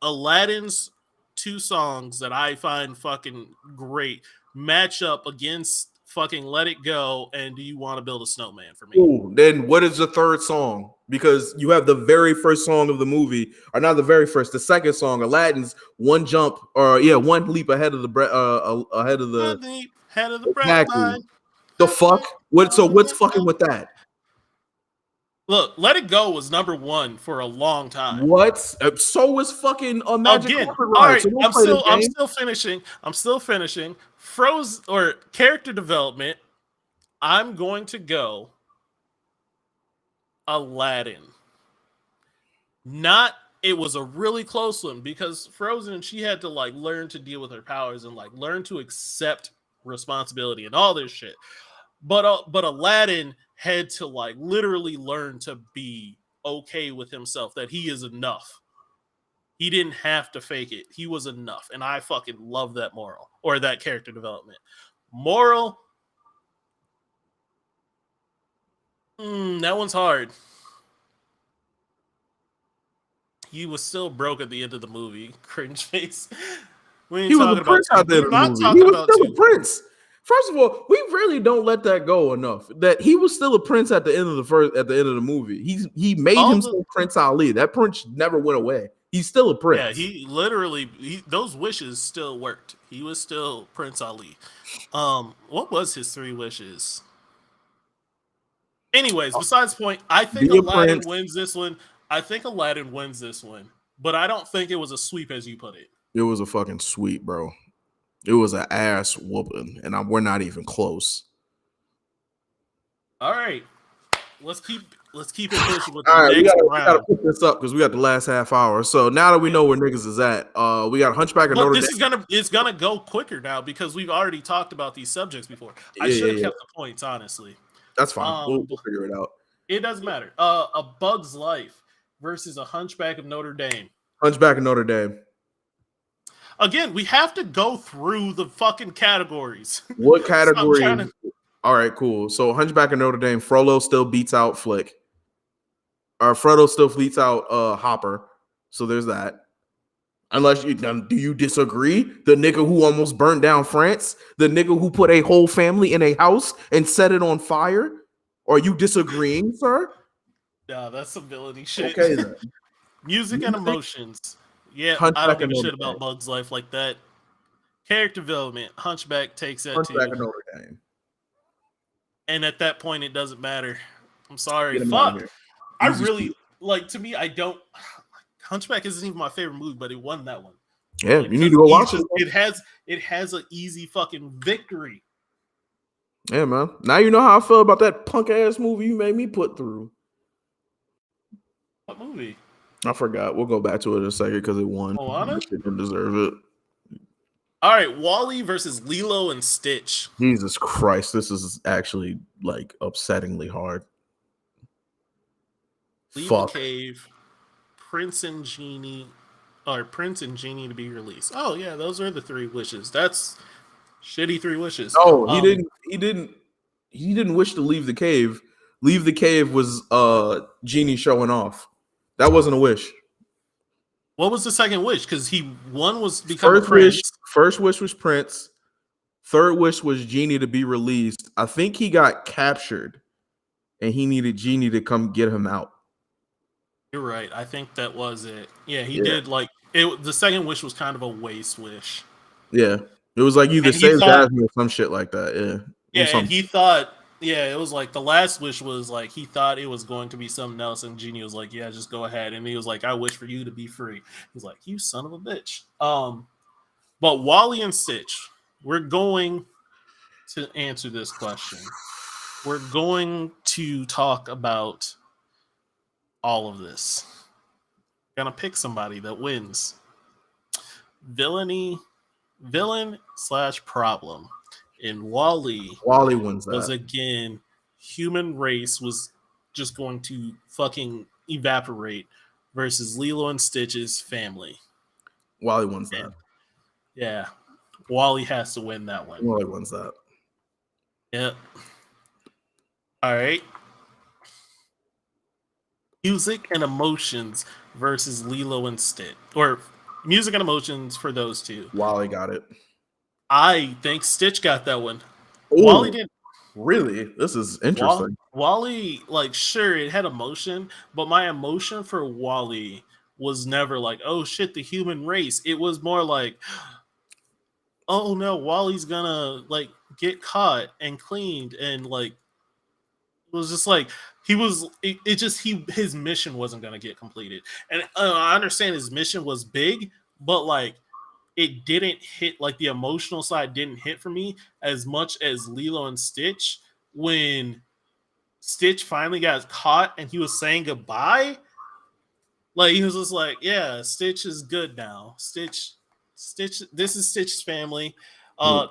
Aladdin's 2 songs that I find fucking great match up against fucking Let It Go and Do You Want to Build a Snowman for me.
Ooh, then what is the third song? Because you have the very first song of the movie, or not the very first, the second song, Aladdin's one leap ahead of the
breath line.
The fuck? What's fucking with that?
Look, Let It Go was number 1 for a long time.
What? So was fucking a Magic Carpet Ride.
All right,
so
I'm still finishing. Frozen or character development. I'm going to go Aladdin. Not it was a really close one because Frozen, she had to like learn to deal with her powers and like learn to accept responsibility and all this shit. But Aladdin had to like literally learn to be okay with himself, that he is enough. He didn't have to fake it. He was enough. And I fucking love that moral or that character development. Moral, that one's hard. He was still broke at the end of the movie. Cringe face. We ain't
He was a
talking about
prince
two.
out there in
We're
the
not
movie. He
talking
was
about
still a
two.
prince. First of all, we really don't let that go enough. That he was still a prince at the end of the movie. He made himself Prince Ali. That prince never went away. He's still a prince.
Yeah, he literally those wishes still worked. He was still Prince Ali. What was his 3 wishes? Anyways, besides the point, I think Aladdin wins this one. But I don't think it was a sweep as you put it.
It was a fucking sweep, bro. It was an ass whooping, and we're not even close.
All right, let's keep it pushing with
the
next round.
We gotta pick this up because we got the last half hour. So now that we know where niggas is at, we got Hunchback of Notre Dame.
It's gonna go quicker now because we've already talked about these subjects before. I should have kept the points, honestly.
That's fine. We'll figure it out.
It doesn't matter. A Bug's Life versus a Hunchback of Notre Dame.
Hunchback of Notre Dame.
Again, we have to go through the fucking categories.
What category? All right, cool. So Hunchback of Notre Dame, Frollo still beats out Flick. Or Frodo still beats out Hopper. So there's that. Unless do you disagree? The nigga who almost burned down France? The nigga who put a whole family in a house and set it on fire? Are you disagreeing, sir?
Yeah, that's some villainy shit.
Okay, then.
Music and emotions. Yeah, I don't give a shit about Bug's Life like that. Character development. Hunchback takes that
Hunchback
too.
of Notre Dame.
And at that point, it doesn't matter. I'm sorry. Fuck. I really, like, to me, I don't... Hunchback isn't even my favorite movie, but it won that one.
Yeah, you need to go watch it.
It has an easy fucking victory.
Yeah, man. Now you know how I feel about that punk ass movie you made me put through.
What movie?
I forgot. We'll go back to it in a second because it won.
Moana?
It didn't deserve it.
All right, Wall-E versus Lilo and Stitch.
Jesus Christ, this is actually like upsettingly hard.
Leave the cave. Prince and Genie to be released. Oh yeah, those are the 3 wishes. That's shitty 3 wishes.
Oh, he didn't wish to leave the cave. Leave the cave was Genie showing off. That wasn't a wish.
What was the second wish? Because one was become Prince.
First wish was Prince. Third wish was Genie to be released. I think he got captured, and he needed Genie to come get him out.
You're right. I think that was it. Yeah, he did like it. The second wish was kind of a waste wish.
Yeah, it was like either save Jasmine or some shit like that. Yeah.
Yeah, and he thought. Yeah, it was like the last wish was like he thought it was going to be something else, and Genie was like, "Yeah, just go ahead." And he was like, "I wish for you to be free." He's like, "You son of a bitch." But Wall-E and Stitch, we're going to answer this question. We're going to talk about all of this. Gonna pick somebody that wins. Villain/problem in Wall-E.
Wall-E wins that.
Was again, human race was just going to fucking evaporate versus Lilo and Stitch's family.
Wall-E wins that.
Yeah. Wall-E has to win that one.
Wall-E wins that.
Yep. All right. Music and emotions versus Lilo and Stitch. Or music and emotions for those two.
Wall-E got it.
I think Stitch got that one.
Ooh,
Wall-E did.
Really? This is interesting.
Wall-E, like, sure, it had emotion, but my emotion for Wall-E was never like, oh shit, the human race. It was more like, oh no, Wall-E's gonna like get caught and cleaned, and like it was just like his mission wasn't gonna get completed. And I understand his mission was big, but like it didn't hit, like the emotional side didn't hit for me as much as Lilo and Stitch. When Stitch finally got caught and he was saying goodbye, Like he was just like, yeah, Stitch is good now. Stitch. This is Stitch's family.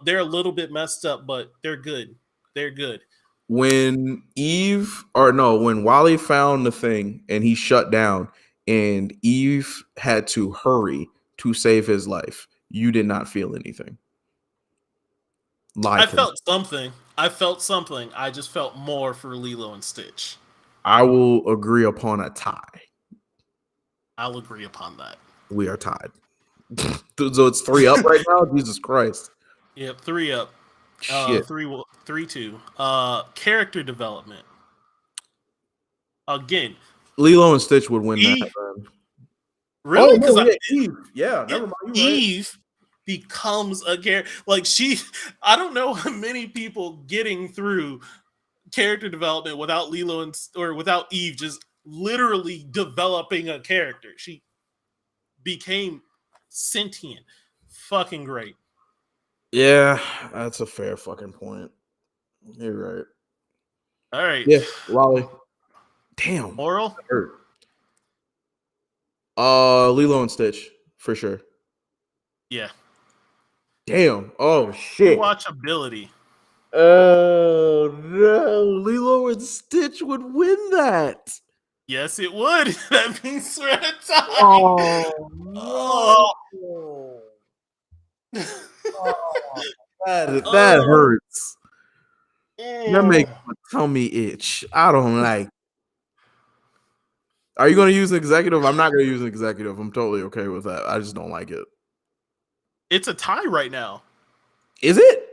They're a little bit messed up, but they're good. They're good.
When when Wally found the thing and he shut down, and Eve had to hurry to save his life, you did not feel anything. Lie
I
to me.
felt something. I felt something. I just felt more for Lilo and Stitch.
I will agree upon a tie.
I'll agree upon that.
We are tied. So it's 3 up right now. Jesus Christ.
Yep, 3 up.
Shit.
3-2. Character development. Again,
Lilo and Stitch would win
Eve.
that. Man.
Really? Because
Eve. Yeah, never mind.
Eve becomes a character. Like I don't know how many people getting through character development without without Eve just literally developing a character. She became sentient. Fucking great.
Yeah, that's a fair fucking point. You're right.
All right.
Yeah, Wally. Damn.
Moral?
Hurt. Lilo and Stitch for sure.
Yeah.
Damn. Oh shit.
Watchability.
Oh no. Lilo and Stitch would win that.
Yes, it would. That means we're at a tie.
Oh no. That hurts. That makes my tummy itch. I don't like. Are you going to use executive? I'm not going to use executive. I'm totally okay with that. I just don't like it.
It's a tie right now.
Is it?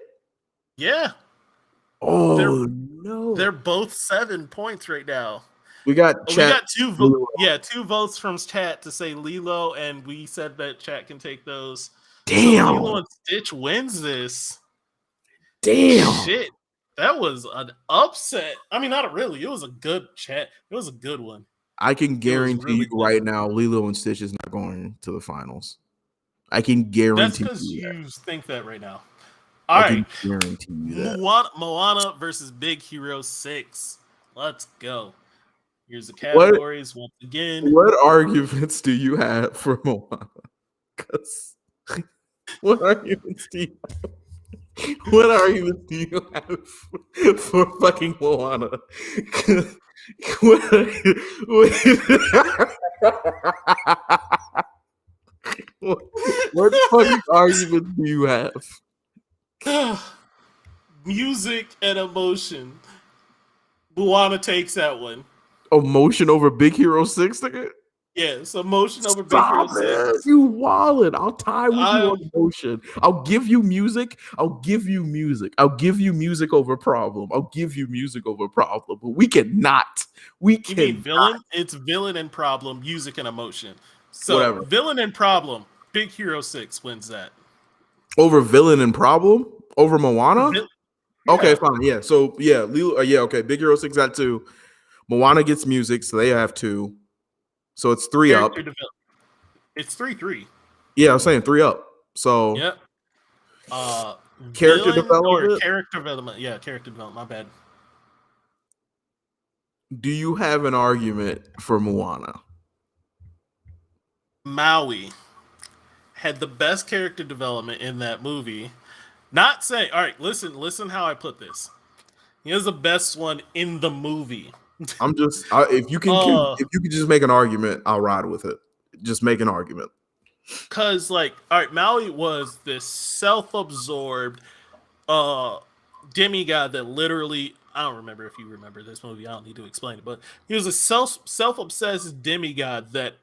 Yeah.
Oh no.
They're both 7 points right now.
We got chat.
2 votes. Yeah, 2 votes from chat to say Lilo, and we said that chat can take those.
Damn.
So Lilo and Stitch wins this.
Damn.
Shit. That was an upset. I mean, not really. It was a good chat. It was a good one.
I can guarantee you right now, Lilo and Stitch is not going to the finals. I can guarantee.
That's because you think that right now. All right.
I can guarantee you that.
Moana versus Big Hero 6. Let's go. Here's the categories once again.
What arguments do you have for Moana? What arguments do you have? What arguments do you have for fucking Moana? What fucking arguments do you have?
Music and emotion. Moana takes that one.
Emotion over Big Hero 6, nigga?
Yes, emotion over Big Hero 6.
You wallin'. I'll tie with you on emotion. I'll give you music. I'll give you music over problem. I'll give you music over problem. But we cannot. You mean
villain? It's villain and problem, music and emotion. So
whatever.
Villain and problem, Big Hero 6 wins that.
Over villain and problem? Over Moana? Okay, fine. Yeah. So yeah, okay. Big Hero 6 got 2. Moana gets music, so they have 2. So it's 3 up.
It's 3-3.
Yeah, I'm saying 3 up. So
yep.
Character development.
Character development. Yeah, character development. My bad.
Do you have an argument for Moana?
Maui had the best character development in that movie. Not saying, all right, listen how I put this. He has the best one in the movie.
I'm just if you can just make an argument, I'll ride with it. Just make an argument.
Cause all right, Maui was this self-absorbed demigod that literally, I don't remember if you remember this movie, I don't need to explain it, but he was a self-obsessed demigod that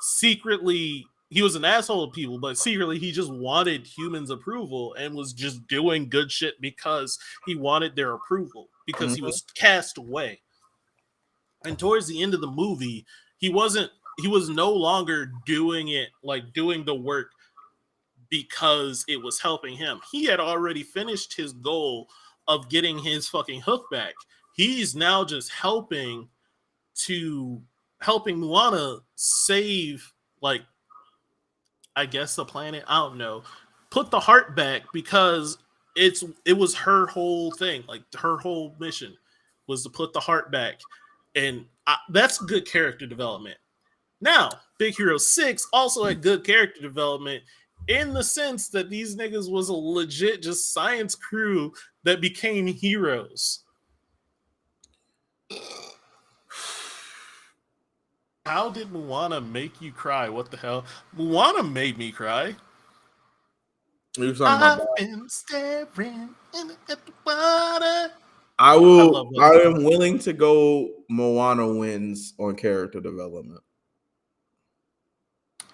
secretly he was an asshole to people, but secretly he just wanted humans' approval and was just doing good shit because he wanted their approval because he was cast away. And towards the end of the movie, he was no longer doing it, doing the work because it was helping him. He had already finished his goal of getting his fucking hook back. He's now just helping Moana save, I guess the planet. I don't know. Put the heart back because it was her whole thing. Her whole mission was to put the heart back. And that's good character development. Now, Big Hero 6 also had good character development in the sense that these niggas was a legit just science crew that became heroes. How did Moana make you cry? What the hell? Moana made me cry.
You talking about
I've been staring at the water.
I
love
will.
that
I
song.
am willing to go. Moana wins on character development.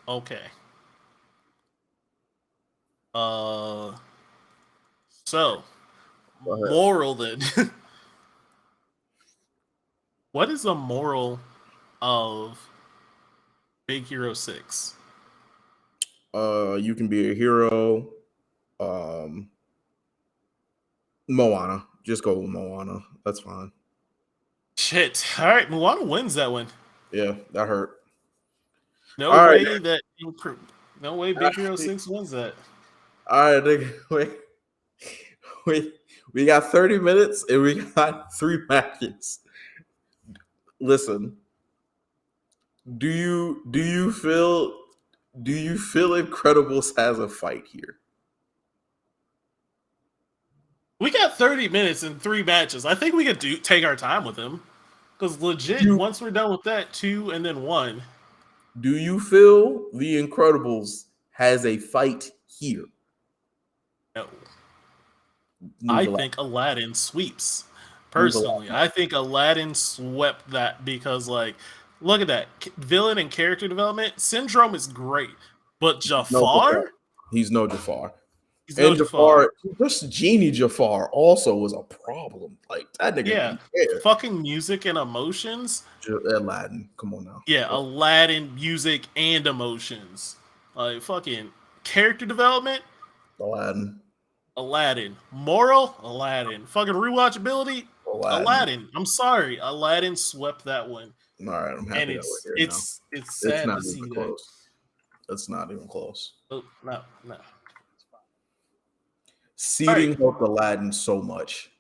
Okay. So
Go ahead.
moral then. What is the moral of Big Hero 6?
You can be a hero. Moana. Just go with Moana. That's fine.
Shit. All right, Moana wins that one.
Yeah, that hurt.
No
All right.
way that. No way Big Hero 6 wins that.
All right, nigga. We got 30 minutes and we got 3 matches. Listen, do you feel Incredibles has a fight here?
We got 30 minutes and 3 matches. I think we could take our time with him. Because legit, once we're done with that, 2 and then 1.
Do you feel The Incredibles has a fight here?
No. I think Aladdin sweeps. Personally, I think Aladdin swept that because, like, look at that. Villain and character development. Syndrome is great. But Jafar?
He's no Jafar.
He's no Jafar.
Just Genie Jafar also was a problem. Like, that nigga.
Yeah. Fucking music and emotions.
Aladdin. Come on now.
Yeah, Aladdin, music, and emotions. Like, fucking character development. Aladdin. Moral? Aladdin. Fucking rewatchability? Aladdin. I'm sorry. Aladdin swept that one.
All right, I'm happy
and it's sad to see that.
That's not even close.
Oh, no.
Seeding helped Aladdin so much.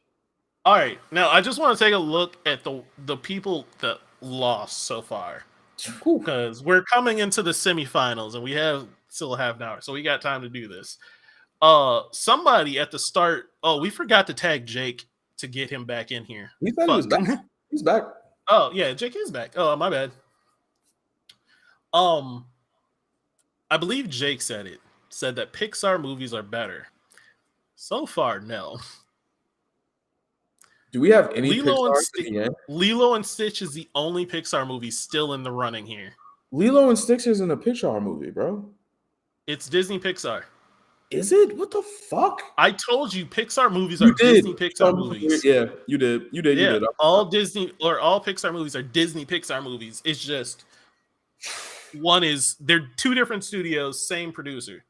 All right, now I just want to take a look at the people that lost so far, because we're coming into the semifinals and we have still a half an hour, so we got time to do this. Somebody at the start. Oh, we forgot to tag Jake to get him back in here.
He said he was back. He's back.
Oh yeah, Jake is back. Oh, my bad. I believe Jake said that Pixar movies are better. So far, no.
Do we have any Lilo
and Stitch is the only Pixar movie still in the running here.
Lilo and Stitch isn't a Pixar movie, bro.
It's Disney Pixar.
Is it? What the fuck?
I told you Pixar movies are Disney Pixar movies.
Yeah, you did.
Yeah, all Disney or all Pixar movies are Disney Pixar movies. It's just they're 2 different studios, same producer.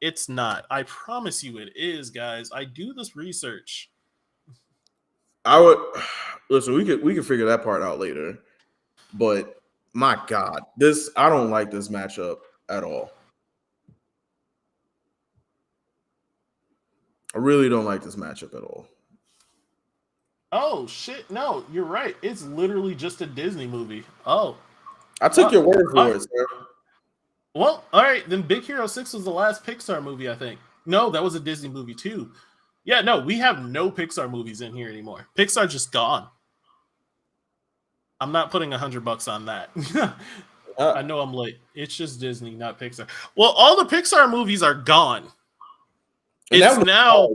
It's not. I promise you it is, guys. I do this research.
I would listen, we could figure that part out later. But my God, I don't like this matchup at all. I really don't like this matchup at all.
Oh shit! No, you're right. It's literally just a Disney movie. Oh,
I took your word for it, sir.
Well, all right. Then Big Hero 6 was the last Pixar movie, I think. No, that was a Disney movie too. Yeah, no, we have no Pixar movies in here anymore. Pixar just gone. I'm not putting $100 on that. I know I'm late. It's just Disney, not Pixar. Well, all the Pixar movies are gone. It's now.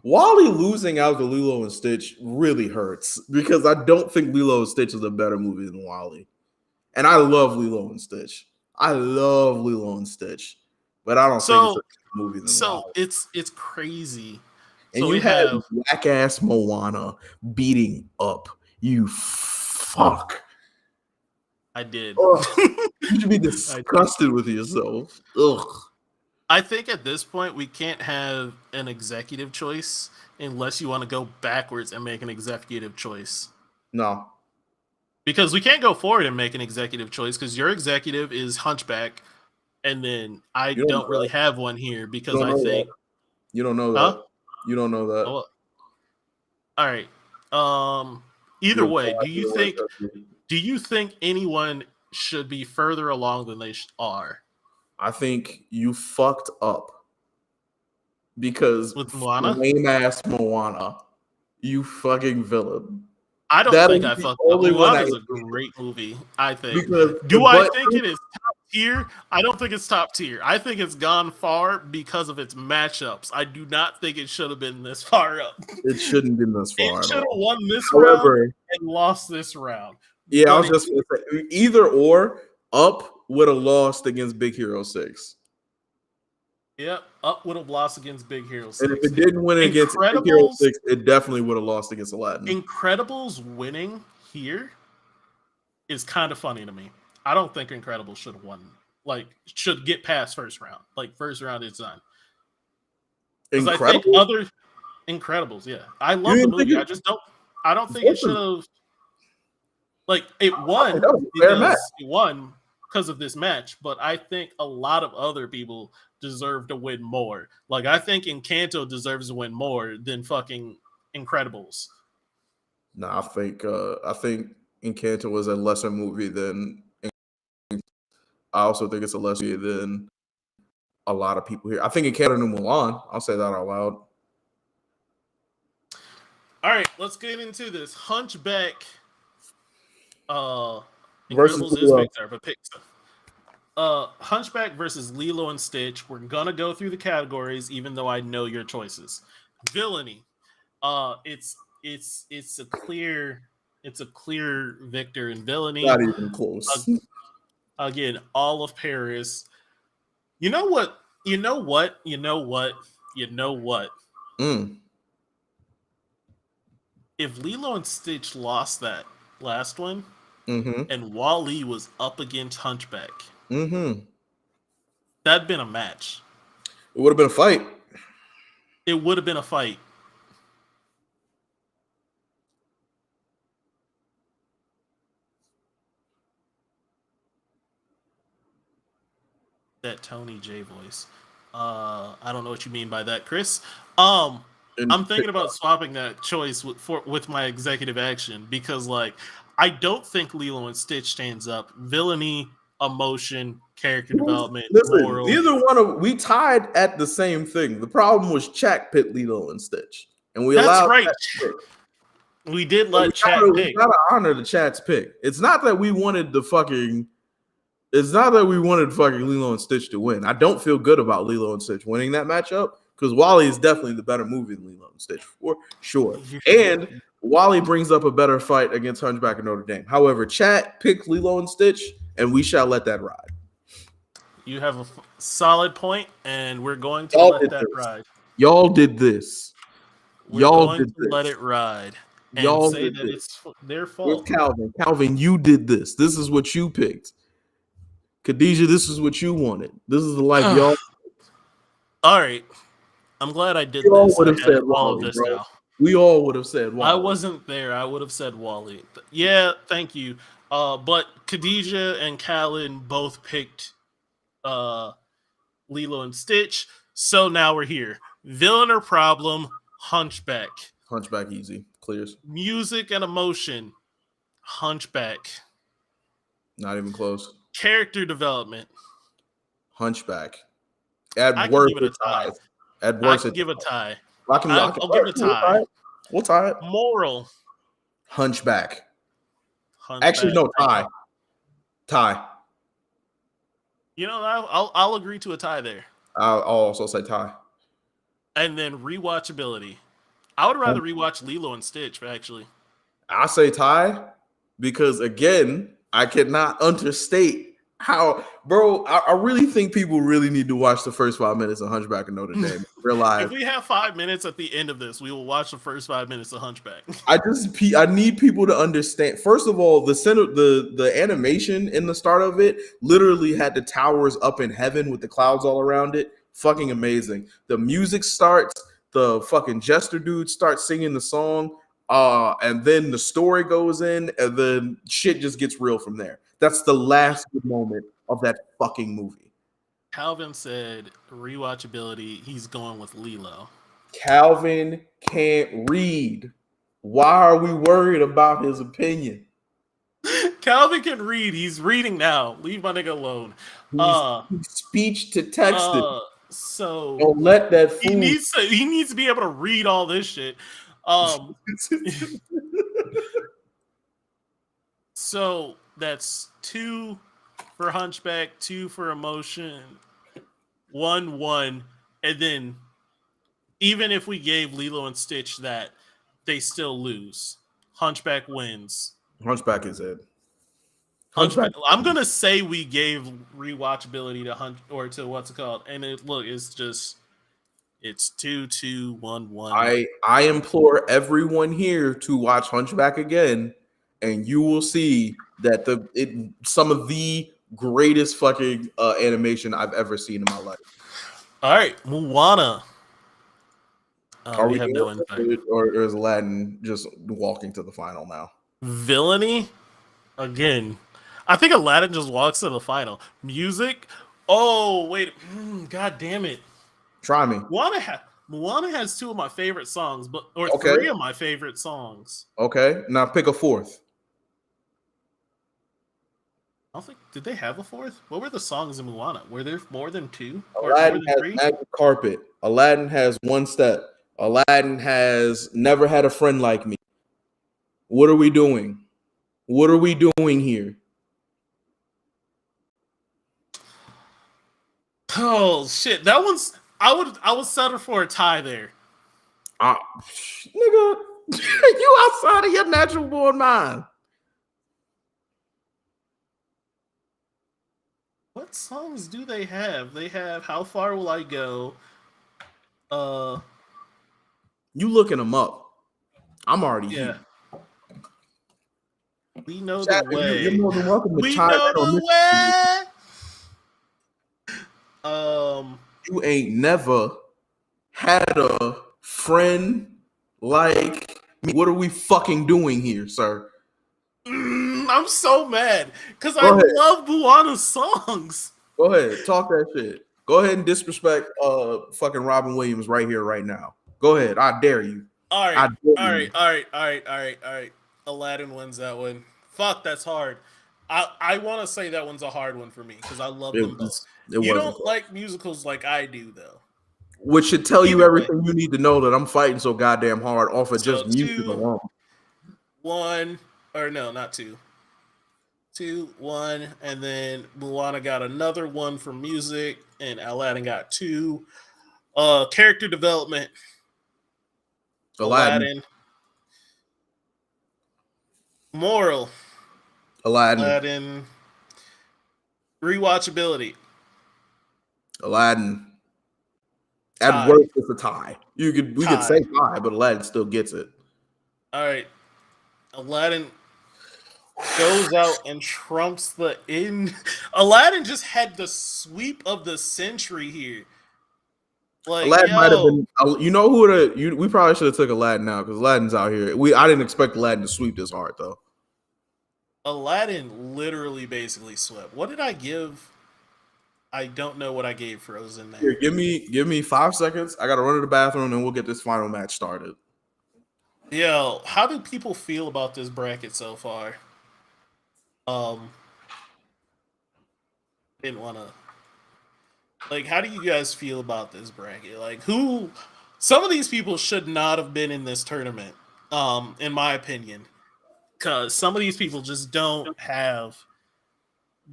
WALL-E losing out to Lilo and Stitch really hurts because I don't think Lilo and Stitch is a better movie than WALL-E. And I love Lilo and Stitch. But I don't think it's a better movie than WALL-E.
It's crazy.
And you have whack ass Moana beating up. You fuck.
I did.
You should be disgusted with yourself. Ugh.
I think at this point we can't have an executive choice unless you want to go backwards and make an executive choice.
No.
Because we can't go forward and make an executive choice because your executive is Hunchback, and then I don't really have one here because I think
you don't know that. Huh? You don't know that.
Oh. All right. Either way, do you think anyone should be further along than they are.
I think you fucked up because
With Moana,
lame ass Moana, you fucking villain.
I don't
That
think
is
I
the
fucked up.
only one
Moana
I
is a great movie. I think.
because
Do I
but
think it is top tier? I don't think it's top tier. I think it's gone far because of its matchups. I do not think it should have been this far up.
it shouldn't have been this
It
far at
should have
all.
won this round
However,
and lost this round.
yeah, I
But
was just gonna say either or. Up would have lost against Big Hero 6.
Yep, Up would have lost against Big Hero 6.
And if it didn't win against Big Hero
Incredibles,
6, it definitely would have lost against Aladdin.
Incredibles winning here is kind of funny to me. I don't think Incredibles should have won. Like, should get past first round. Like, first round is done. Because I think
Incredible?
other Incredibles, yeah. I love the movie. I don't think it should have. Like, it won
That was a fair match.
because it won because of this match, but I think a lot of other people deserve to win more. Like, I think Encanto deserves to win more than fucking Incredibles.
No, I think Encanto was a lesser movie than. I also think it's a lesser movie than a lot of people here. I think Encanto and Mulan. I'll say that out loud.
All right, let's get into this. Hunchback.
Versus
Incredibles is Pixar, but Pixar. Hunchback versus Lilo and Stitch. We're gonna go through the categories, even though I know your choices. Villainy. It's a clear victor in villainy.
Not even close.
Again, all of Paris. You know what? If Lilo and Stitch lost that last one, and Wall-E was up against Hunchback, that'd been a match.
It would have been a fight.
It would have been a fight. That Tony J voice. I don't know what you mean by that, Chris. I'm thinking about swapping that choice with my executive action because, like, I don't think Lilo and Stitch stands up. Villainy, emotion, character development, moral.
Neither one of we tied at the same thing. The problem was Chat picked Lilo and Stitch, and we allowed.
That's right. We did let Chat pick.
We gotta honor the Chat's pick. It's not that we wanted fucking Lilo and Stitch to win. I don't feel good about Lilo and Stitch winning that matchup because Wall-E is definitely the better movie than Lilo and Stitch for sure. And Wall-E brings up a better fight against Hunchback of Notre Dame. However, Chat picked Lilo and Stitch, and we shall let that ride.
You have a solid point, and we're going to let that ride.
Y'all did this.
Y'all did this. Let it ride. And y'all say that it's their fault.
Calvin. Calvin, you did this. This is what you picked. Khadijah, this is what you wanted. This is the life y'all.
All right. I'm glad I did this.
Would have said
all of this
bro.
now.
We all would have said Wall-E.
I wasn't there. I would have said Wall-E. Yeah, thank you. But Khadijah and Callan both picked Lilo and Stitch. So now we're here. Villain or problem, Hunchback.
Hunchback easy. Clears.
Music and emotion, Hunchback.
Not even close.
Character development,
Hunchback. At worst,
give it a tie.
At worst,
I can give a tie.
I'll
give it a tie.
We'll tie it.
Moral,
Hunchback. Actually, no, tie. Tie.
You know, I'll agree to a tie there.
I'll also say tie.
And then rewatchability. I would rather rewatch Lilo and Stitch, actually.
I say tie because, again, I cannot understate how, bro, I really think people really need to watch the first 5 minutes of Hunchback of Notre Dame. Realize
if we have 5 minutes at the end of this, we will watch the first 5 minutes of Hunchback.
I need people to understand. First of all, the animation in the start of it literally had the towers up in heaven with the clouds all around it. Fucking amazing. The music starts. The fucking jester dude starts singing the song, and then the story goes in, and then shit just gets real from there. That's the last good moment of that fucking movie.
Calvin said rewatchability, he's going with Lilo.
Calvin can't read. Why are we worried about his opinion?
Calvin can read. He's reading now. Leave my nigga alone.
He's speech to text it.
So
Don't let that
he
fool.
needs to be able to read all this shit. So that's 2 for Hunchback, 2 for Emotion, 1-1, and then even if we gave Lilo and Stitch that, they still lose. Hunchback wins.
Hunchback is it.
Hunchback. I'm gonna say we gave rewatchability to Hunt or to what's it called, and it's just it's 2-2-1-1.
I implore everyone here to watch Hunchback again, and you will see that some of the greatest fucking animation I've ever seen in my life.
All right, Moana.
Are we
have no insight.
or is Aladdin just walking to the final now?
Villainy again. I think Aladdin just walks to the final. Music. Oh wait, god damn it!
Try me.
Moana has 2 of my favorite songs, or 3 of my favorite songs.
Okay, now pick a 4th.
I don't think did they have a 4th? What were the songs in Moana? Were there more than 2?
Aladdin has Magic Carpet. Aladdin has One Step. Aladdin has Never Had a Friend Like Me. What are we doing? What are we doing here?
Oh shit! That one's. I would settle for a tie there.
Nigga, you outside of your natural born mind.
What songs do they have? They have "How Far Will I Go."
You looking them up? I'm already here.
We know the way.
You're more than welcome to
we know the way.
You ain't never had a friend like me. What are we fucking doing here, sir?
I'm so mad because I love Moana's songs.
Go ahead, talk that shit. Go ahead and disrespect fucking Robin Williams right here, right now. Go ahead, I dare you.
All right. Aladdin wins that one. Fuck, that's hard. I want to say that one's a hard one for me because I love them both. You don't like musicals like I do, though.
Which should tell you everything you need to know that I'm fighting so goddamn hard off of just music alone.
1, or no, not 2. 2, 1, and then Moana got another 1 for music, and Aladdin got 2. Character development. Aladdin. Moral. Aladdin. Rewatchability.
Aladdin. At worst, it's a tie. We could say tie, but Aladdin still gets it.
All right. Aladdin goes out and trumps the in. Aladdin just had the sweep of the century here. Like,
Aladdin might have been. You know who we probably should have took Aladdin now because Aladdin's out here. I didn't expect Aladdin to sweep this hard though.
Aladdin literally basically swept. What did I give? I don't know what I gave Frozen there.
Here, give me 5 seconds. I gotta run to the bathroom and we'll get this final match started.
Yo, how do people feel about this bracket so far? Didn't want to. Like, how do you guys feel about this bracket? Like, some of these people should not have been in this tournament, in my opinion, because some of these people just don't have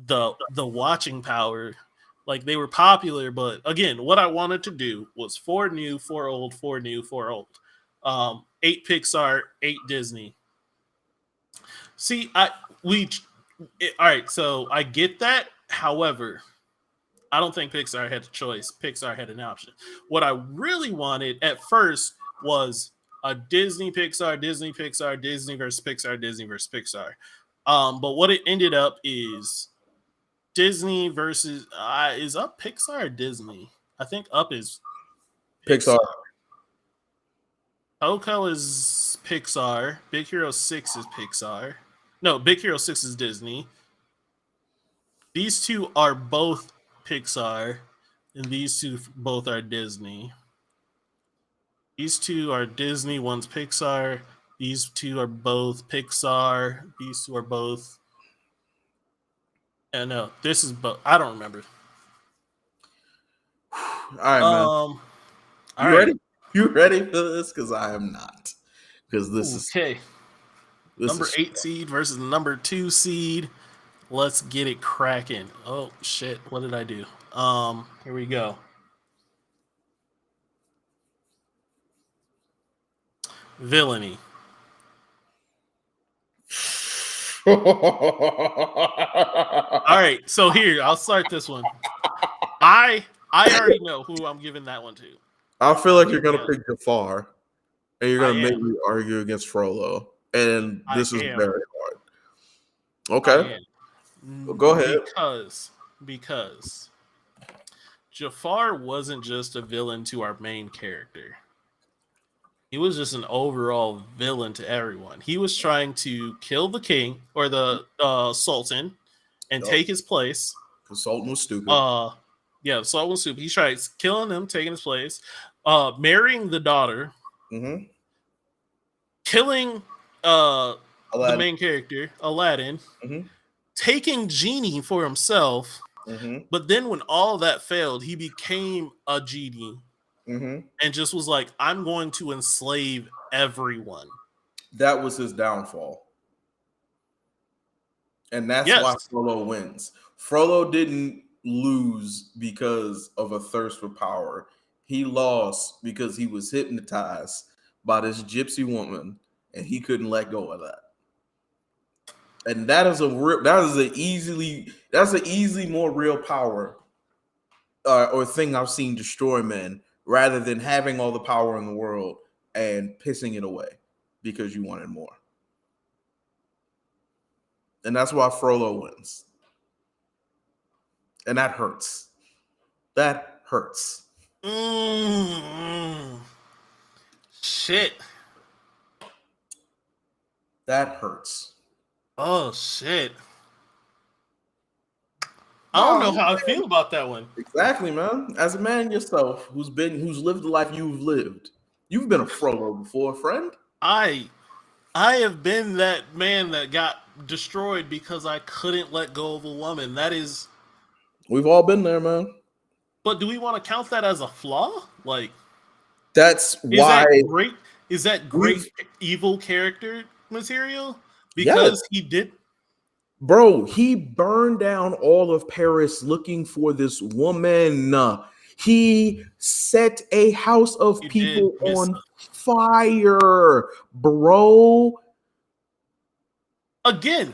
the watching power. Like, they were popular, but again, what I wanted to do was 4 new, 4 old, 4 new, 4 old. 8 Pixar, 8 Disney. See, all right, so I get that. However, I don't think Pixar had a choice. Pixar had an option. What I really wanted at first was a Disney Pixar, Disney Pixar, Disney versus Pixar, Disney versus Pixar. But what it ended up is Disney versus is Up Pixar or Disney? I think Up is
Pixar.
Coco is Pixar. Big Hero 6 is Pixar. No, Big Hero 6 is Disney. These two are both Pixar, and these two both are Disney. These two are Disney, one's Pixar. These two are both Pixar. These two are both Yeah, no, this is but I don't remember.
All right, man.
All
You
right.
ready? You ready for this? Because I am not. Because
Okay.
this
Number
is
8 seed versus number 2 seed. Let's get it cracking. Oh shit, what did I do? Here we go. Villainy. All right, so here, I'll start this one. I already know who I'm giving that one to.
I feel
I'm
like you're
giving
gonna
it.
pick Jafar, and you're
I
gonna make
am.
me argue against Frollo, and
I
this is
am.
very hard.
I
Okay,
am.
well, go ahead.
Because Jafar wasn't just a villain to our main character. He was just an overall villain to everyone. He was trying to kill the king or the sultan and
Yup.
take his place.
Consultant was stupid.
Uh, yeah, the sultan was stupid. He tried killing him, taking his place, marrying the daughter,
Mm-hmm.
killing the
Aladdin.
main character Aladdin,
Mm-hmm.
taking Genie for himself.
Mm-hmm.
But then when all that failed, he became a genie
Mm-hmm.
and just was like, I'm going to enslave everyone.
That was his downfall. And that's
Yes,
why Frollo wins. Frollo didn't lose because of a thirst for power. He lost because he was hypnotized by this gypsy woman, and he couldn't let go of that. And that's an easily more real power or thing I've seen destroy men rather than having all the power in the world and pissing it away because you wanted more. And that's why Frollo wins. And that hurts. That hurts.
mm, shit.
That hurts.
Oh shit. I don't
No,
know how I feel about that one.
exactly, man. As a man yourself who's lived the life you've lived, you've been a Frollo before, friend.
I I have been that man that got destroyed because I couldn't let go of a woman. That is,
We've all been there, man.
but do we want to count that as a flaw? Like,
That's
is
why
that great? Is that great
we've
evil character material?
yes.
Because he did.
Bro, he burned down all of Paris looking for this woman. He set a house of
He did
people
miss
on fire, bro.
again.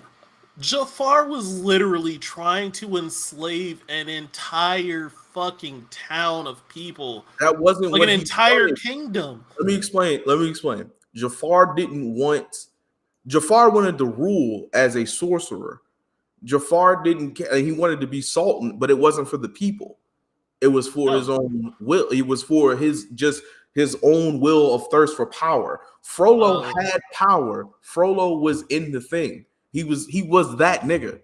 Jafar was literally trying to enslave an entire fucking town of people,
That wasn't
like an
what he
entire
wanted.
kingdom.
Let me explain. Let me explain. Jafar wanted to rule as a sorcerer. Jafar didn't care. He wanted to be sultan, but it wasn't for the people. It was for his
No,
own will. It was for his own will of thirst for power. Frollo
uh,
had power. Frollo was in the thing. He was that nigga.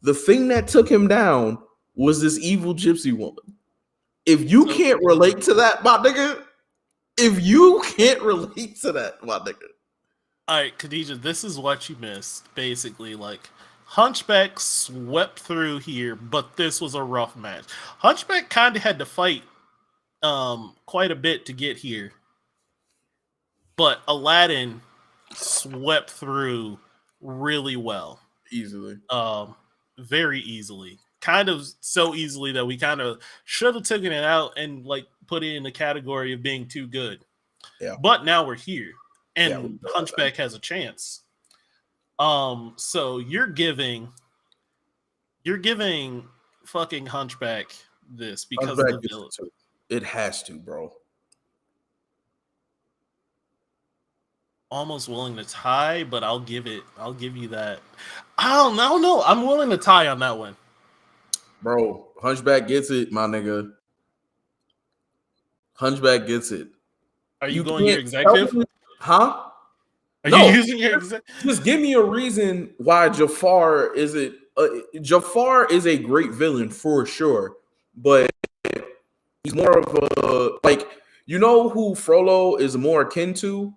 The thing that took him down was this evil gypsy woman. If you
so
can't relate to that, my nigga, if you can't relate to that, my nigga,
all right, Khadija, this is what you missed. Basically, like Hunchback swept through here, but this was a rough match. Hunchback kind of had to fight quite a bit to get here, but Aladdin swept through really well.
easily.
um, very easily. Kind of so easily that we kind of should have taken it out and like put it in the category of being too good.
Yeah,
But now we're here,
yeah. We
and Hunchback has a chance. So you're giving fucking Hunchback this because of the
Hunchback gets
villain.
it too. It has to, bro.
Almost willing to tie, but I'll give you that. I don't know. I'm willing to tie on that one.
Bro, Hunchback gets it, my nigga. Hunchback gets it.
Are you
You
going your
can't tell
executive?
me, huh?
Are you
No,
using your executive?
just give me a reason why Jafar is it. Jafar is a great villain for sure, but he's more of a like you know who Frollo is more akin to?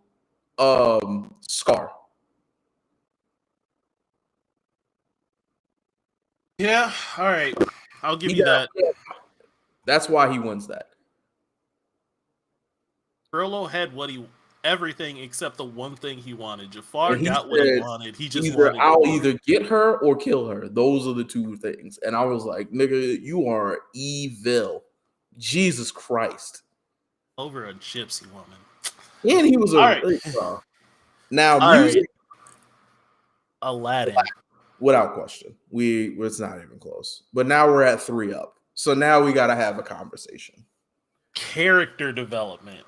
Scar.
Yeah, all right. I'll give
He
you
got,
that.
that's why he wins that.
Frollo had everything except the one thing he wanted. Jafar
And he
got what he
said,
wanted. He just
either
wanted
I'll
more.
either get her or kill her. Those are the two things. And I was like, nigga, you are evil. Jesus Christ.
Over a gypsy woman.
And he was
All right.
now
All right.
music
Aladdin.
without question. It's not even close. But now we're at 3 up. So now we gotta have a conversation.
Character development.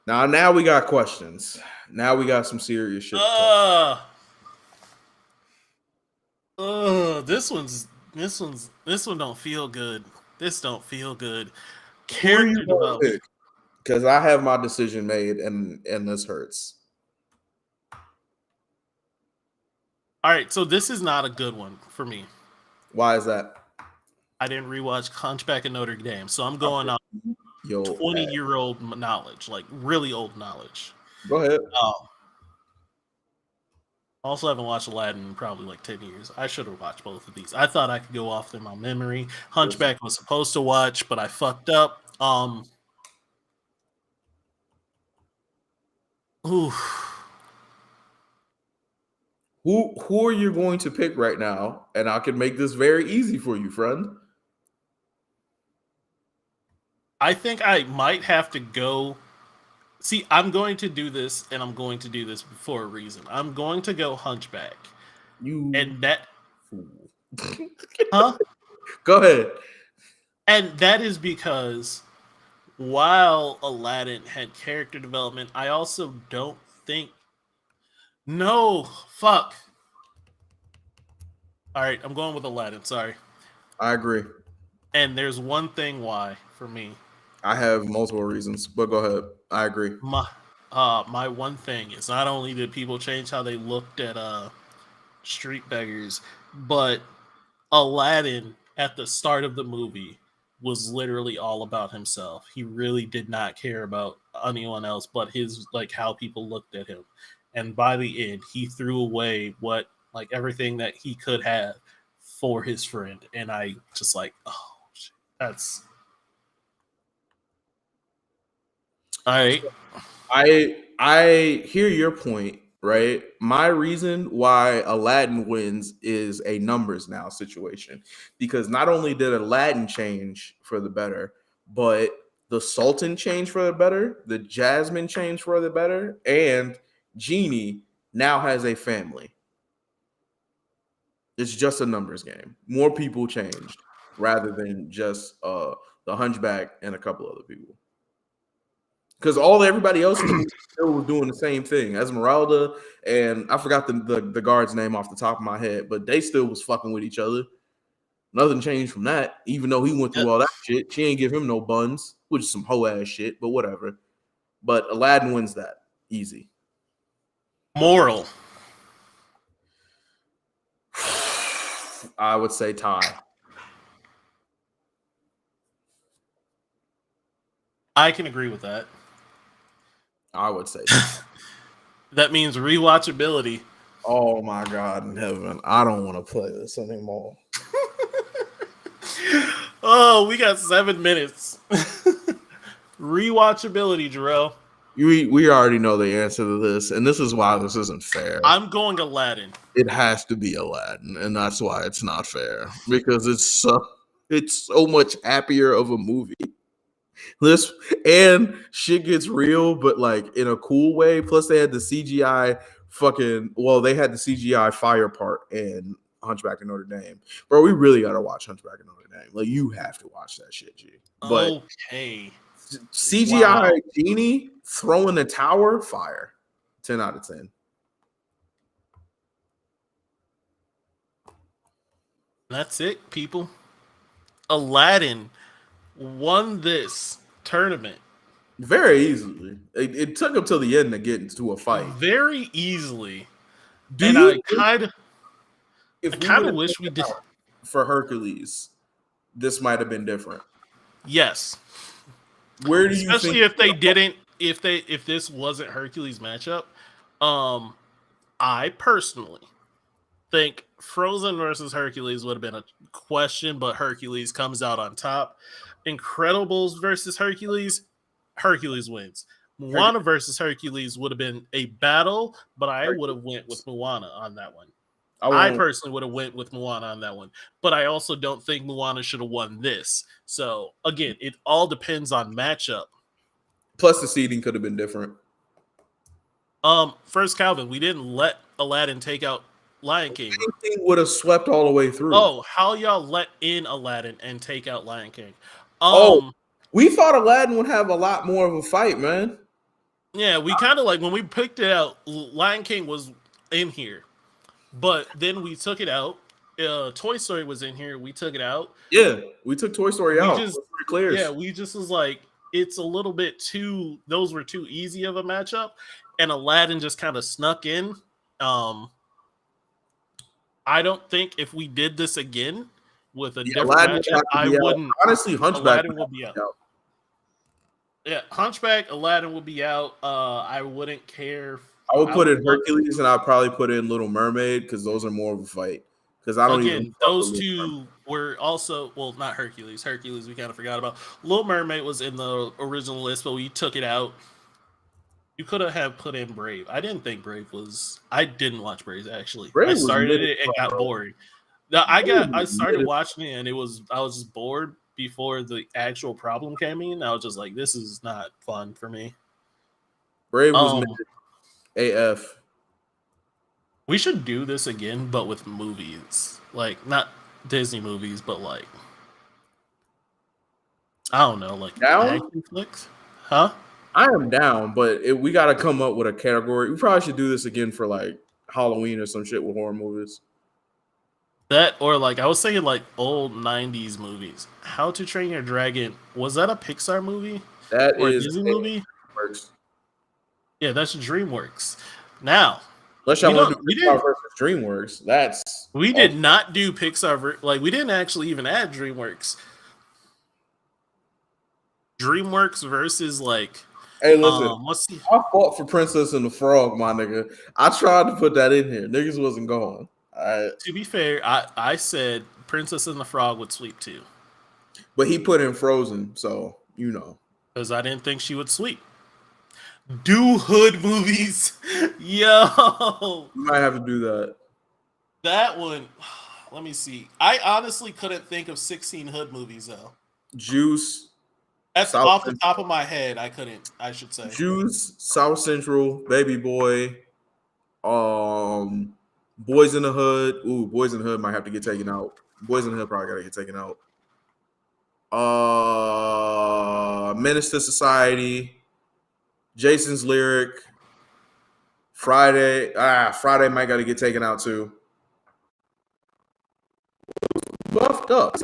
Now we got questions. Now we got some serious shit to talk.
This one don't feel good. This don't feel good.
Who are you
Character
gonna
development.
pick? Because I have my decision made and this hurts.
All right, so this is not a good one for me.
Why is that?
I didn't rewatch Hunchback of Notre Dame, so I'm going on
Yo,
20-year-old knowledge, like really old knowledge.
go ahead.
Also haven't watched Aladdin in probably like 10 years. I should have watched both of these. I thought I could go off in my memory. Hunchback was supposed to watch, but I fucked up. Ooh.
Who are you going to pick right now? And I can make this very easy for you, friend.
I think I might have to go. See, I'm going to do this, and I'm going to do this for a reason. I'm going to go Hunchback. And that
fool.
Huh?
Go ahead.
And that is because while Aladdin had character development, I also don't think. No, fuck. All right, I'm going with Aladdin. Sorry.
I agree.
And there's one thing why for me.
I have multiple reasons, but go ahead. I agree.
My one thing is not only did people change how they looked at street beggars, but Aladdin at the start of the movie was literally all about himself. He really did not care about anyone else but his like how people looked at him. And by the end, he threw away what like everything that he could have for his friend. And I just like, oh, that's all right.
I hear your point, right? My reason why Aladdin wins is a numbers now situation because not only did Aladdin change for the better, but the Sultan changed for the better, the Jasmine changed for the better, and Genie now has a family. It's just a numbers game. More people changed rather than just the Hunchback and a couple other people. Because everybody else in the movie still was doing the same thing. Esmeralda and I forgot the guard's name off the top of my head, but they still was fucking with each other. Nothing changed from that, even though he went through all that shit. She ain't give him no buns, which is some hoe ass shit, but whatever. But Aladdin wins that easy.
Moral.
I would say tie.
I can agree with that.
I would say
that means rewatchability.
Oh my God in heaven. I don't want to play this anymore.
Oh, we got 7 minutes. Rewatchability, Jarrell.
We already know the answer to this, and this is why this isn't fair.
I'm going Aladdin.
It has to be Aladdin, and that's why it's not fair because it's so much happier of a movie. This and shit gets real, but like in a cool way. Plus, they had the CGI they had the CGI fire part in Hunchback of Notre Dame. Bro, we really gotta watch Hunchback of Notre Dame. Like, you have to watch that shit, G. But
okay.
CGI Genie throwing the tower, fire. 10 out of 10.
That's it, people. Aladdin won this tournament
very easily. It took him till the end to get into a fight.
Very easily. I kind of wish we did
for Hercules. This might have been different.
Yes.
Where do you
especially if they didn't if this wasn't Hercules matchup? I personally think Frozen versus Hercules would have been a question, but Hercules comes out on top. Incredibles versus Hercules, Hercules wins. Moana versus Hercules would have been a battle, but I would have went with Moana on that one. I personally would have went with Moana on that one, but I also don't think Moana should have won this. So again, it all depends on matchup.
Plus, the seeding could have been different.
First, Calvin, we didn't let Aladdin take out Lion King.
Lion King would have swept all the way through.
Oh, how y'all let in Aladdin and take out Lion King?
We thought Aladdin would have a lot more of a fight, man.
Yeah, we kind of like when we picked it out, Lion King was in here, but then we took it out. Toy Story was in here. We took it out.
Yeah, we took Toy Story out.
We just was like, it's a little bit too. Those were too easy of a matchup, and Aladdin just kind of snuck in. I don't think if we did this again with a different matchup, I wouldn't.
Honestly, Hunchback
Aladdin will be out. Yeah, Hunchback, Aladdin will be out. I wouldn't care.
I would put in Hercules, and I'd probably put in Little Mermaid because those are more of a fight. Because I don't even.
Those two were also not Hercules. Hercules we kind of forgot about. Little Mermaid was in the original list, but we took it out. You could have put in Brave. I didn't think Brave was. I didn't watch Brave actually. I started it and got boring. I started watching it and I was just bored before the actual problem came in. I was just like, this is not fun for me.
Brave was AF.
We should do this again, but with movies, like not Disney movies, but like I don't know, like action flicks, huh?
I am down, but we got to come up with a category. We probably should do this again for like Halloween or some shit with horror movies.
That or like I was saying, like old '90s movies. How to Train Your Dragon, was that a Pixar movie?
That
or
is
a Disney movie.
DreamWorks.
Yeah, that's DreamWorks. Now,
unless y'all want to do Pixar versus DreamWorks,
we did not do Pixar. Like we didn't actually even add DreamWorks. DreamWorks versus like.
Hey, listen. I fought for Princess and the Frog, my nigga. I tried to put that in here. Niggas wasn't going.
To be fair, I said Princess and the Frog would sweep too.
But he put in Frozen, so you know.
Because I didn't think she would sweep. Do hood movies. Yo.
You might have to do that.
That one, let me see. I honestly couldn't think of 16 hood movies though.
Juice.
That's South off the top of my head. I couldn't. I should say.
Juice, South Central, Baby Boy, Boys in the Hood. Ooh, Boys in the Hood might have to get taken out. Boys in the Hood probably gotta get taken out. Menace to Society, Jason's Lyric, Friday. Friday might gotta get taken out too. Buffed Up.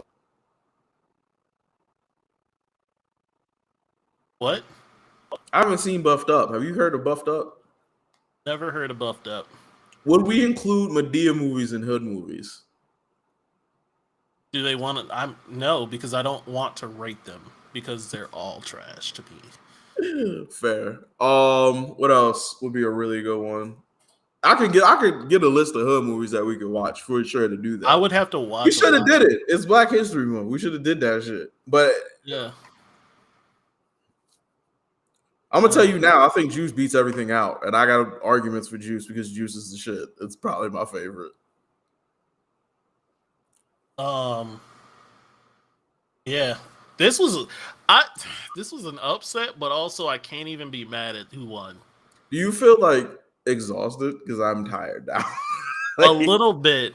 What?
I haven't seen Buffed Up. Have you heard of Buffed Up?
Never heard of Buffed Up.
Would we include Madea movies and hood movies?
Do they want to? No, because I don't want to rate them because they're all trash to me.
Fair. What else would be a really good one? I could get a list of hood movies that we could watch for sure to do that.
I would have to watch.
We should have did it. It's Black History Month. We should have did that shit. But
yeah.
I'm gonna tell you now, I think Juice beats everything out, and I got arguments for Juice because Juice is the shit. It's probably my favorite.
Yeah, this was an upset, but also I can't even be mad at who won.
Do you feel like exhausted? Because I'm tired now.
A little bit.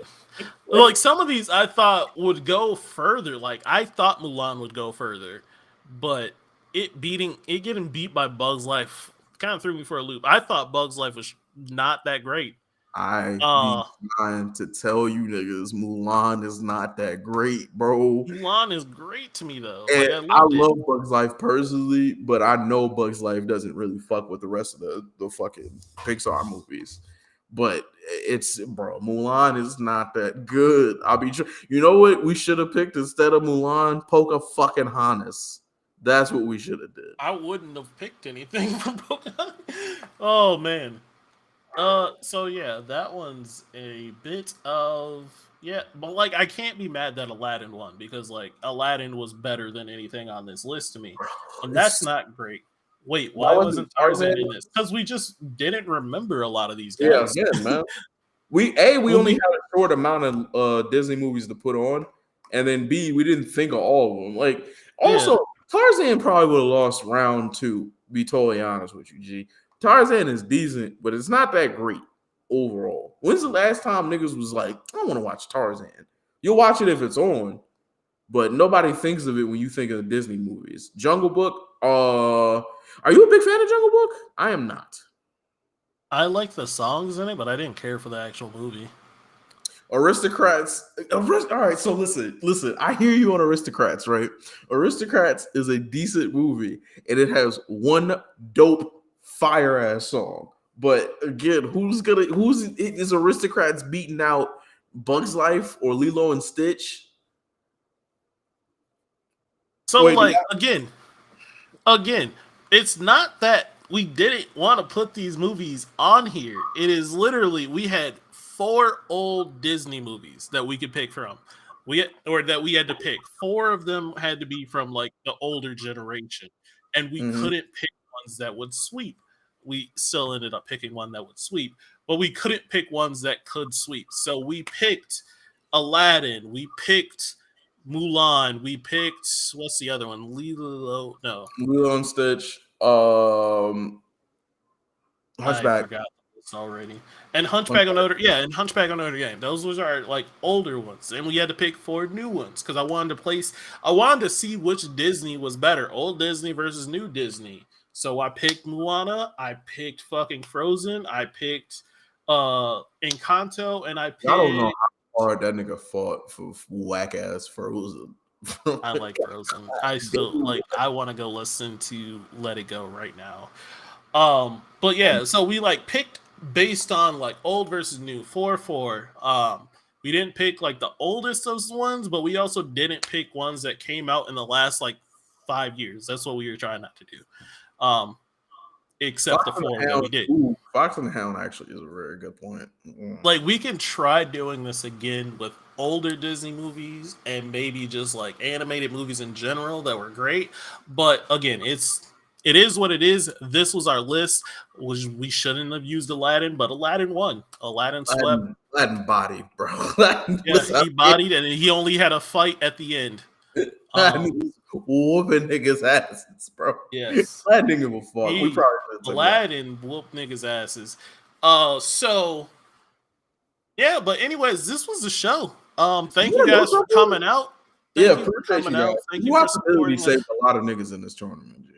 Like some of these, I thought would go further. Like I thought Mulan would go further, but. It getting beat by Bug's Life kind of threw me for a loop. I thought Bug's Life was not that great.
I be trying to tell you niggas, Mulan is not that great, bro.
Mulan is great to me though.
And I love Bug's Life personally, but I know Bug's Life doesn't really fuck with the rest of the fucking Pixar movies. But Mulan is not that good. You know what we should have picked instead of Mulan? Pocahontas. That's what we should have did.
I wouldn't have picked anything from Pokemon. Oh man. So yeah, that one's a bit of but like I can't be mad that Aladdin won because like Aladdin was better than anything on this list to me, and that's
It's
not great. Wait,
why
why
wasn't
wasn't
Tarzan?
Tarzan in this? Because we just didn't remember a lot of these
Yeah,
guys.
again, man. We only
Movie,
had a short amount of Disney movies to put on, and then B, we didn't think of all of them. Like,
yeah.
also, Tarzan probably would have lost round two. Be totally honest with you, G. Tarzan is decent, but it's not that great overall. When's the last time niggas was like, I want to watch Tarzan? You'll watch it if it's on, but nobody thinks of it when you think of the Disney movies. Jungle Book. Are you a big fan of Jungle Book? I am not.
I like the songs in it, but I didn't care for the actual movie.
Aristocrats. All right, so listen. I hear you on Aristocrats, right? Aristocrats is a decent movie, and it has one dope fire ass song. But again, who's is Aristocrats beating out Bugs Life or Lilo and Stitch?
So
Wait,
like again, it's not that we didn't want to put these movies on here. It is literally we had four old Disney movies that we could pick from. Or that we had to pick. Four of them had to be from like the older generation, and we
mhm.
couldn't pick ones that would sweep. We still ended up picking one that would sweep, but we couldn't pick ones that could sweep. So we picked Aladdin. We picked Mulan. We picked what's the other one? Lilo. No,
Lilo and Stitch,
I
Hunchback.
forgot this already. And Hunchback on Notre Dame. Those was our like older ones, and we had to pick four new ones because I wanted to see which Disney was better, old Disney versus new Disney. So I picked Moana, I picked fucking Frozen, I picked Encanto, and I
I don't know
picked.
how hard that nigga fought for whack ass Frozen.
I like Frozen. I still like. I want to go listen to Let It Go right now. But yeah, so we like picked based on like old versus new, 4-4. We didn't pick like the oldest of ones, but we also didn't pick ones that came out in the last like 5 years. That's what we were trying not to do. Um, except
Fox
the
and
four
the
that
Hound.
we did.
Ooh, Fox and the Hound actually is a very good point.
Like we can try doing this again with older Disney movies and maybe just like animated movies in general that were great. But again, it is what it is. This was our list. Which we shouldn't have used Aladdin, but Aladdin won. Aladdin swept.
Aladdin body, bro. Aladdin
Yeah,
was
he bodied and he only had a fight at the end.
Aladdin was whooping niggas' asses, bro.
Yes.
Aladdin didn't give a fuck. We
He
probably should have took that.
Aladdin whooped niggas' asses. So yeah, but anyways, this was the show. Thank you
Yeah, no
guys for
trouble.
coming out.
Yeah,
Thank you for
appreciate
coming
you guys.
out. Thank you
You
for
possibility
supporting us.
saved a lot of niggas in this tournament, G.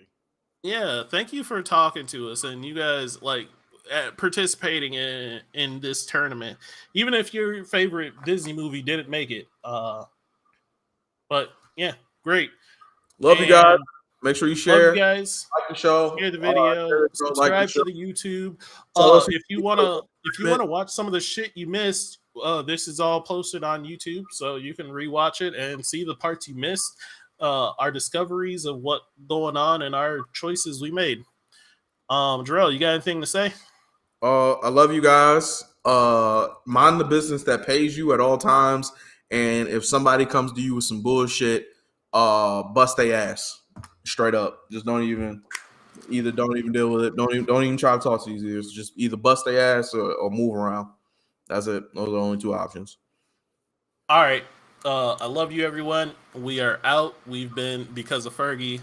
Yeah, thank you for talking to us and you guys like participating in this tournament. Even if your favorite Disney movie didn't make it. But yeah, great.
Love you guys.
And
Make sure you
love you
share.
guys.
Like the show.
Share the
Share
video,
the show, like the
subscribe
show.
to the YouTube.
Tell us
If you wanna watch some of the shit you missed, this is all posted on YouTube, so you can rewatch it and see the parts you missed. Our discoveries of what going on and our choices we made. Jarrell, you got anything to say?
I love you guys. Mind the business that pays you at all times. And if somebody comes to you with some bullshit, bust their ass straight up. Just don't even deal with it. Don't even try to talk to these ears. Just either bust their ass or move around. That's it. Those are the only two options.
All right. I love you, everyone. We are out. We've been because of Fergie.